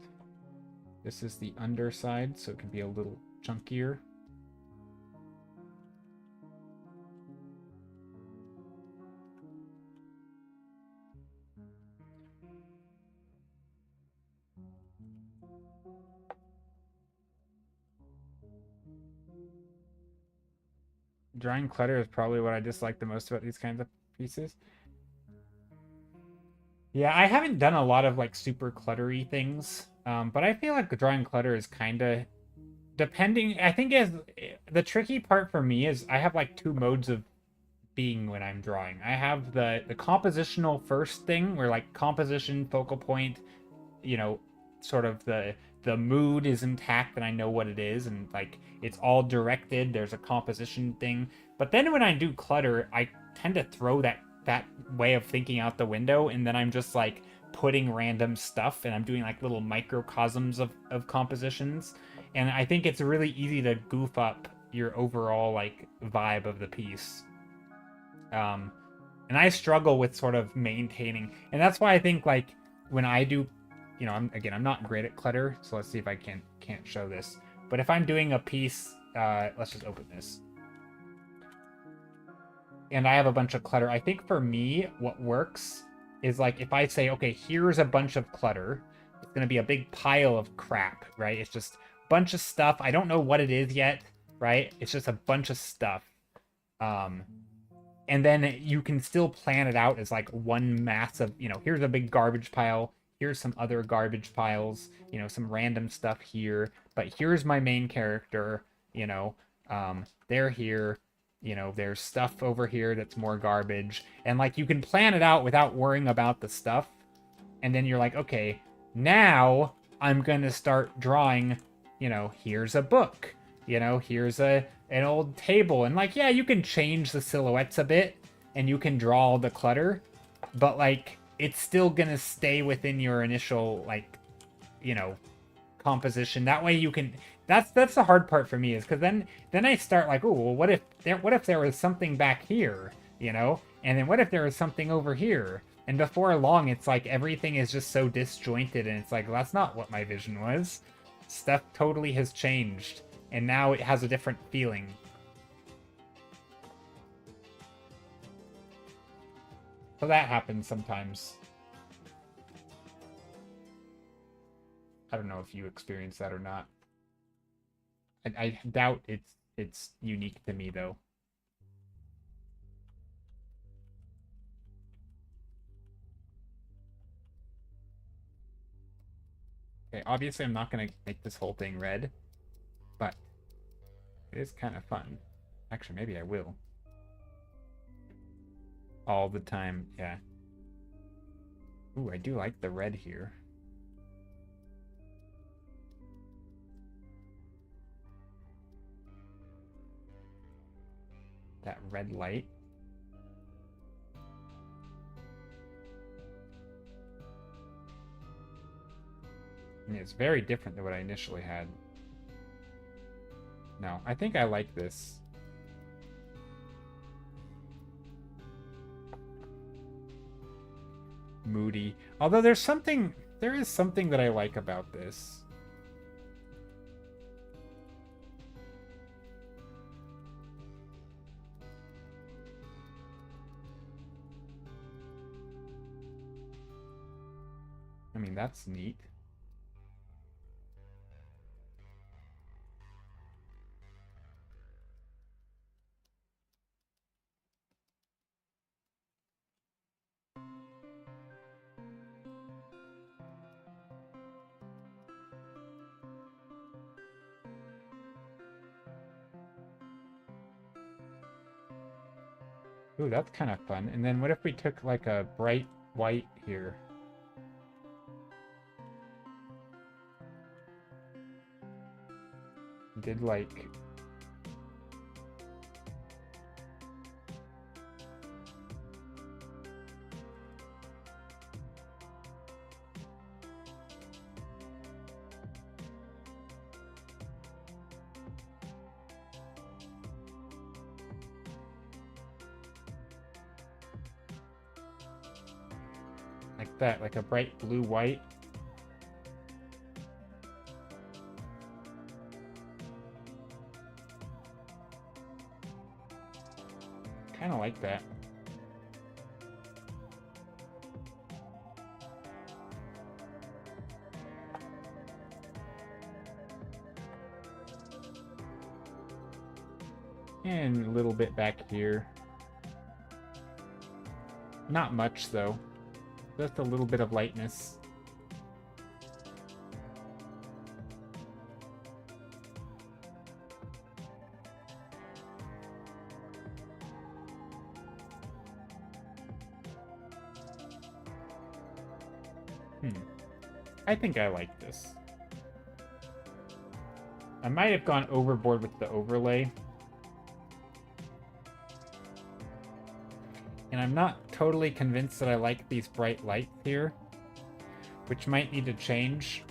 This is the underside, so it can be a little chunkier. Drawing clutter is probably what I dislike the most about these kinds of pieces. Yeah, I haven't done a lot of like super cluttery things, but I feel like drawing clutter is kind of depending. I think is the tricky part for me is I have like two modes of being when I'm drawing. I have the compositional first thing where like composition, focal point, you know, sort of the mood is intact and I know what it is and like it's all directed. There's a composition thing. But then when I do clutter, I tend to throw that way of thinking out the window and then I'm just like putting random stuff and I'm doing like little microcosms of compositions. And I think it's really easy to goof up your overall like vibe of the piece. And I struggle with sort of maintaining, and that's why I think like when I do, you know, I'm not great at clutter, so let's see if I can't show this. But if I'm doing a piece, let's just open this, and I have a bunch of clutter. I think for me, what works is like if I say, okay, here's a bunch of clutter, it's gonna be a big pile of crap, right? It's just a bunch of stuff. I don't know what it is yet, right? It's just a bunch of stuff. And then you can still plan it out as like one massive, you know, here's a big garbage pile, here's some other garbage piles, you know, some random stuff here, but here's my main character, you know, they're here, you know, there's stuff over here that's more garbage, and like you can plan it out without worrying about the stuff, and then you're like, okay, now I'm gonna start drawing, you know, here's a book, you know, here's an old table, and like, yeah, you can change the silhouettes a bit and you can draw all the clutter, but like it's still gonna stay within your initial like, you know, composition. That way you can, that's the hard part for me, is because then I start like, oh well, what if there was something back here, you know, and then what if there was something over here, and before long it's like everything is just so disjointed and it's like, well, that's not what my vision was. Stuff totally has changed and now it has a different feeling. So that happens sometimes. I don't know if you experience that or not. I doubt it's unique to me though. Okay, obviously I'm not gonna make this whole thing red, but it is kind of fun. Actually, maybe I will. All the time, yeah. Ooh, I do like the red here. That red light. I mean, it's very different than what I initially had. No, I think I like this. Moody. Although there is something that I like about this. I mean, that's neat. Ooh, that's kind of fun. And then what if we took like a bright white here? Did like... Like that, like a bright blue-white. Kind of like that. And a little bit back here. Not much, though. Just a little bit of lightness. I think I like this. I might have gone overboard with the overlay. And I'm not totally convinced that I like these bright lights here, which might need to change.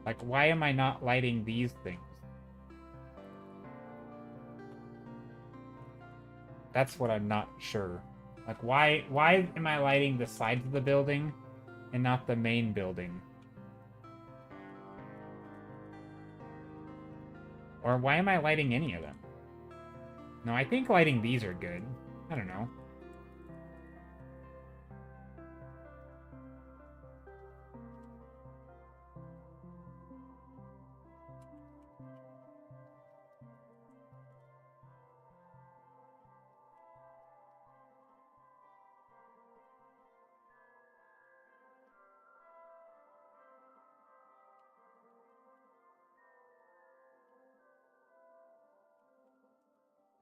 Like, why am I not lighting these things? That's what I'm not sure. Like, why am I lighting the sides of the building and not the main building? Or why am I lighting any of them? No, I think lighting these are good. I don't know.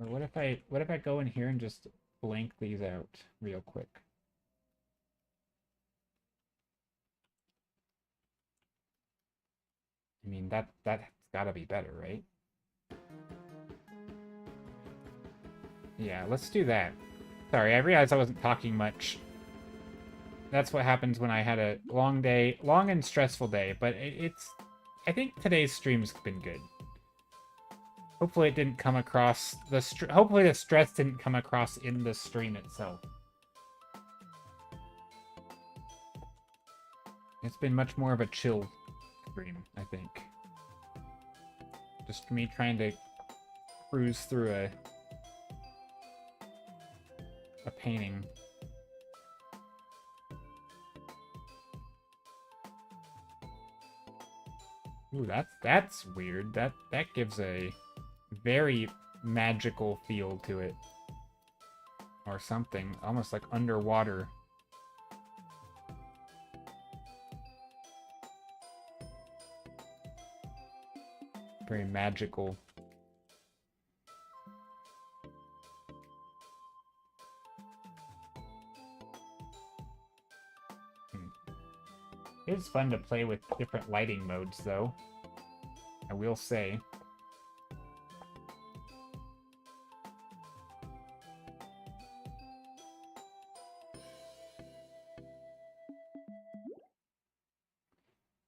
Or what if I go in here and just blank these out real quick? I mean, that's gotta be better, right? Yeah, let's do that. Sorry, I realized I wasn't talking much. That's what happens when I had a long day, long and stressful day, but I think today's stream's been good. Hopefully it didn't come across hopefully the stress didn't come across in the stream itself. It's been much more of a chill stream, I think. Just me trying to cruise through a painting. Ooh, that's weird. That gives a very magical feel to it. Or something. Almost like underwater. Very magical. It's fun to play with different lighting modes, though. I will say.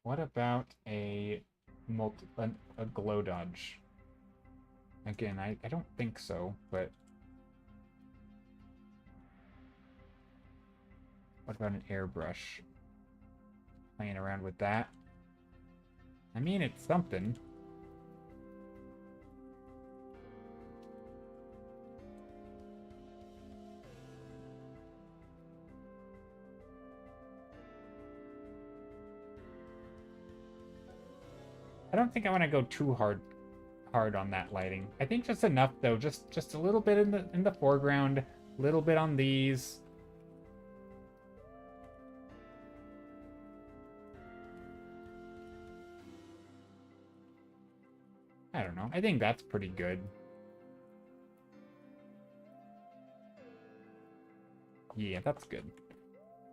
What about a glow dodge? Again, I don't think so, but what about an airbrush? Playing around with that. I mean, it's something. I don't think I want to go too hard on that lighting. I think just enough though, just a little bit in the foreground, a little bit on these. I don't know. I think that's pretty good. Yeah, that's good.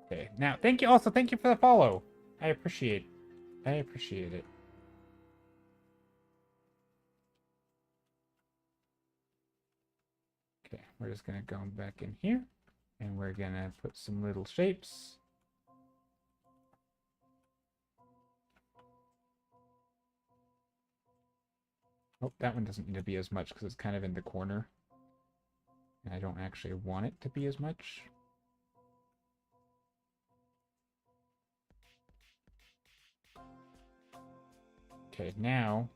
Okay. Now, thank you for the follow. I appreciate it. Okay, we're just gonna go back in here and we're gonna put some little shapes. Oh, that one doesn't need to be as much because it's kind of in the corner. And I don't actually want it to be as much. Okay, now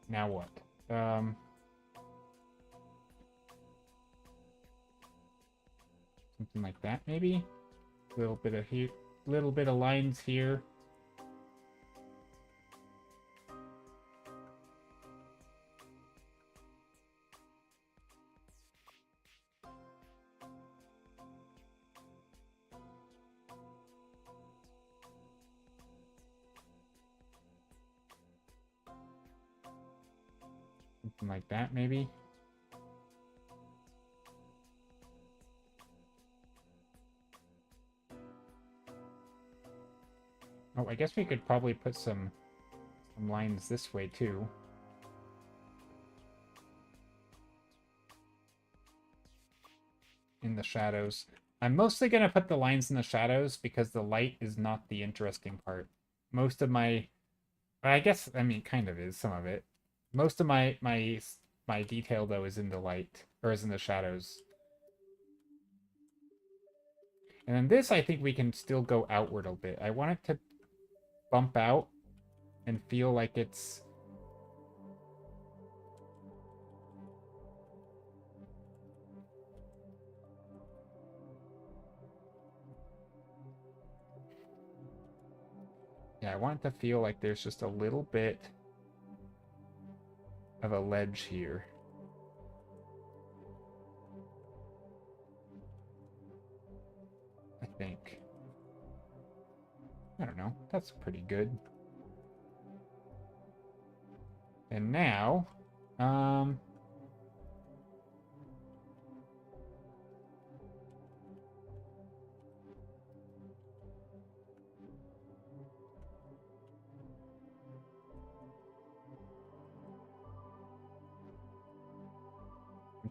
now what? Something like that, maybe. A little bit of here, little bit of lines here. Something like that, maybe. Oh, I guess we could probably put some lines this way too. In the shadows. I'm mostly going to put the lines in the shadows because the light is not the interesting part. Most of my... I guess, I mean, kind of is, some of it. Most of my detail, though, is in the light, or is in the shadows. And then this, I think we can still go outward a bit. I want it to bump out and feel like it's... Yeah, I want it to feel like there's just a little bit of a ledge here. I think. I don't know. That's pretty good. And now, I'm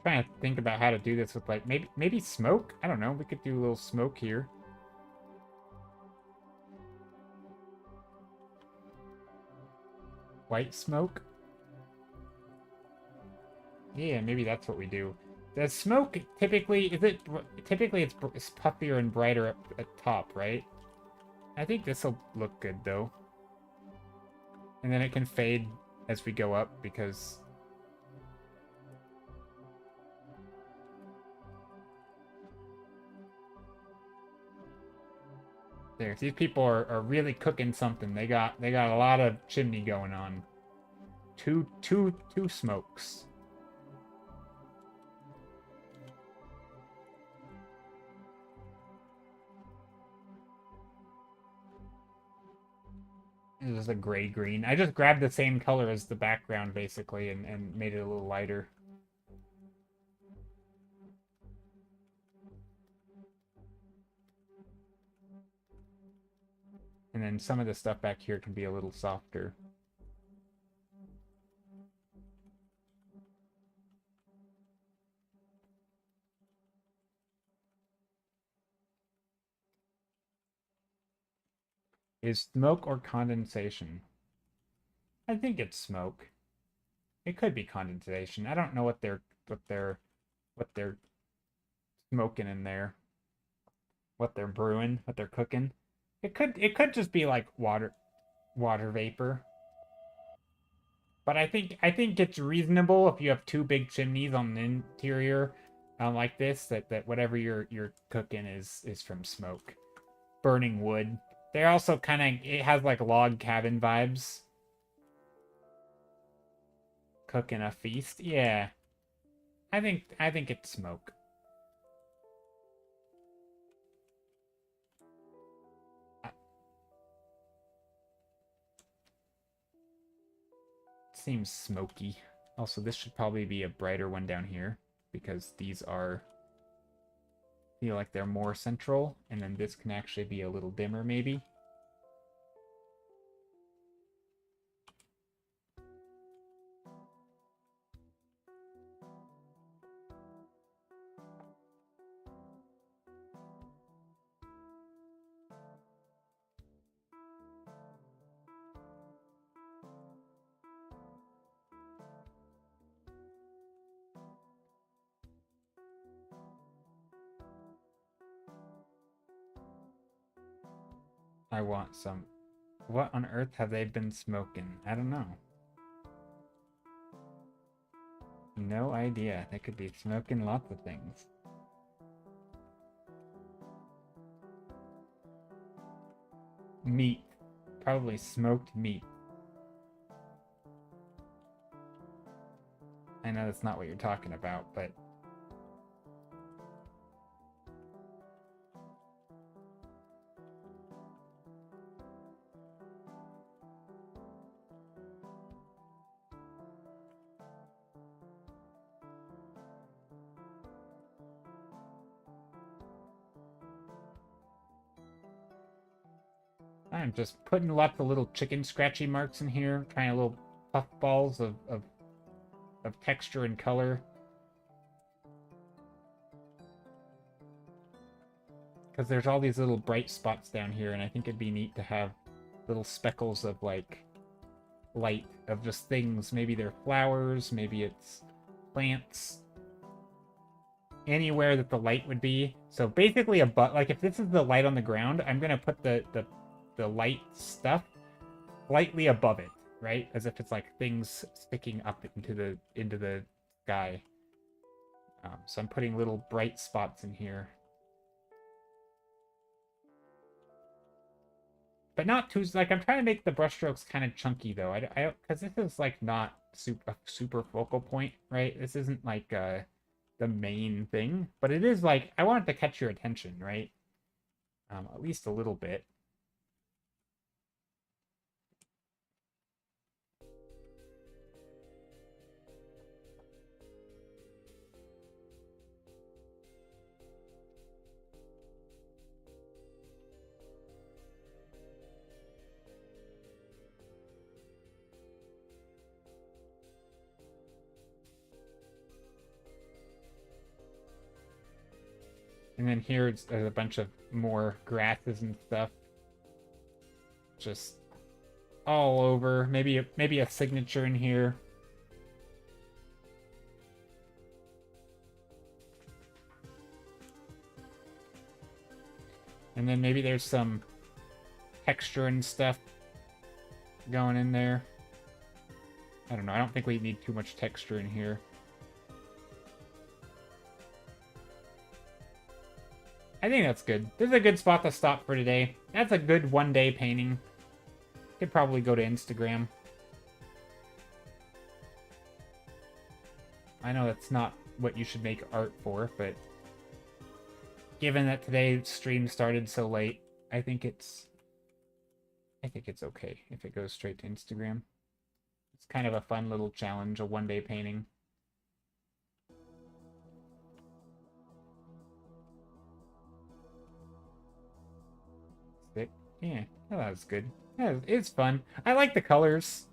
trying to think about how to do this with like maybe smoke. I don't know. We could do a little smoke here. White smoke. Yeah, maybe that's what we do. The smoke typically it's puffier and brighter at top, right? I think this will look good though. And then it can fade as we go up because there, these people are really cooking something. They got a lot of chimney going on. Two smokes. This is a gray green. I just grabbed the same color as the background basically and made it a little lighter. And then some of the stuff back here can be a little softer. Is smoke or condensation? I think it's smoke. It could be condensation. I don't know what they're smoking in there. What they're brewing, what they're cooking. It could just be like water vapor. But I think it's reasonable if you have two big chimneys on the interior like this that whatever you're cooking is from smoke. Burning wood. They're also kind of it has like log cabin vibes. Cooking a feast. Yeah. I think it's smoke. Seems smoky. Also, this should probably be a brighter one down here because these are feel like they're more central, and then this can actually be a little dimmer maybe. I want some. What on earth have they been smoking? I don't know. No idea. They could be smoking lots of things. Meat. Probably smoked meat. I know that's not what you're talking about, but... I'm just putting lots of little chicken scratchy marks in here, trying little puff balls of texture and color. Because there's all these little bright spots down here, and I think it'd be neat to have little speckles of, like, light of just things. Maybe they're flowers, maybe it's plants. Anywhere that the light would be. So basically like, if this is the light on the ground, I'm going to put the light stuff slightly above it, right? As if it's like things sticking up into the sky. So I'm putting little bright spots in here. But not too, like, I'm trying to make the brushstrokes kind of chunky, though. I because this is, like, not super focal point, right? This isn't, like, the main thing. But it is, like, I want it to catch your attention, right? At least a little bit. And then here there's a bunch of more grasses and stuff. Just all over. Maybe a signature in here. And then maybe there's some texture and stuff going in there. I don't know. I don't think we need too much texture in here. I think that's good. This is a good spot to stop for today. That's a good one-day painting. Could probably go to Instagram. I know that's not what you should make art for, but given that today's stream started so late, I think it's okay if it goes straight to Instagram. It's kind of a fun little challenge, a one-day painting. Yeah, that was good. Yeah, it's fun. I like the colors.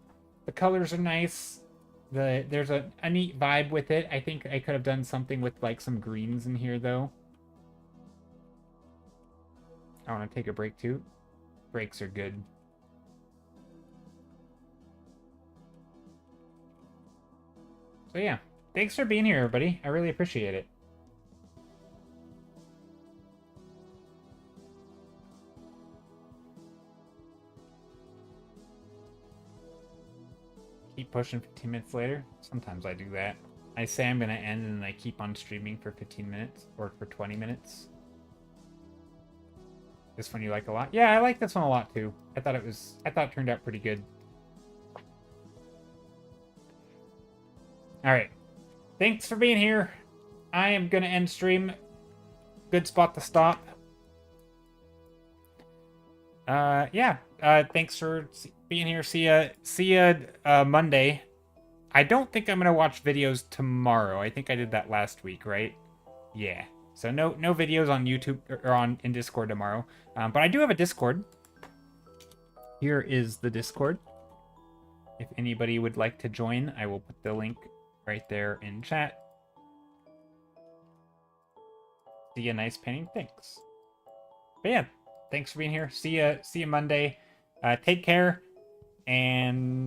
The colors are nice. There's a neat vibe with it. I think I could have done something with, like, some greens in here, though. I want to take a break, too. Breaks are good. So, yeah. Thanks for being here, everybody. I really appreciate it. Keep pushing 15 minutes later. Sometimes I do that. I say I'm going to end and then I keep on streaming for 15 minutes or for 20 minutes. This one you like a lot? Yeah, I like this one a lot too. I thought it turned out pretty good. All right. Thanks for being here. I am going to end stream. Good spot to stop. Yeah. Thanks for being here. See ya Monday. I don't think I'm gonna watch videos tomorrow. I think I did that last week, right? Yeah. So no videos on YouTube or in Discord tomorrow. But I do have a Discord. Here is the Discord. If anybody would like to join, I will put the link right there in chat. See ya, nice painting. Thanks. But yeah, thanks for being here. See ya Monday. Take care, and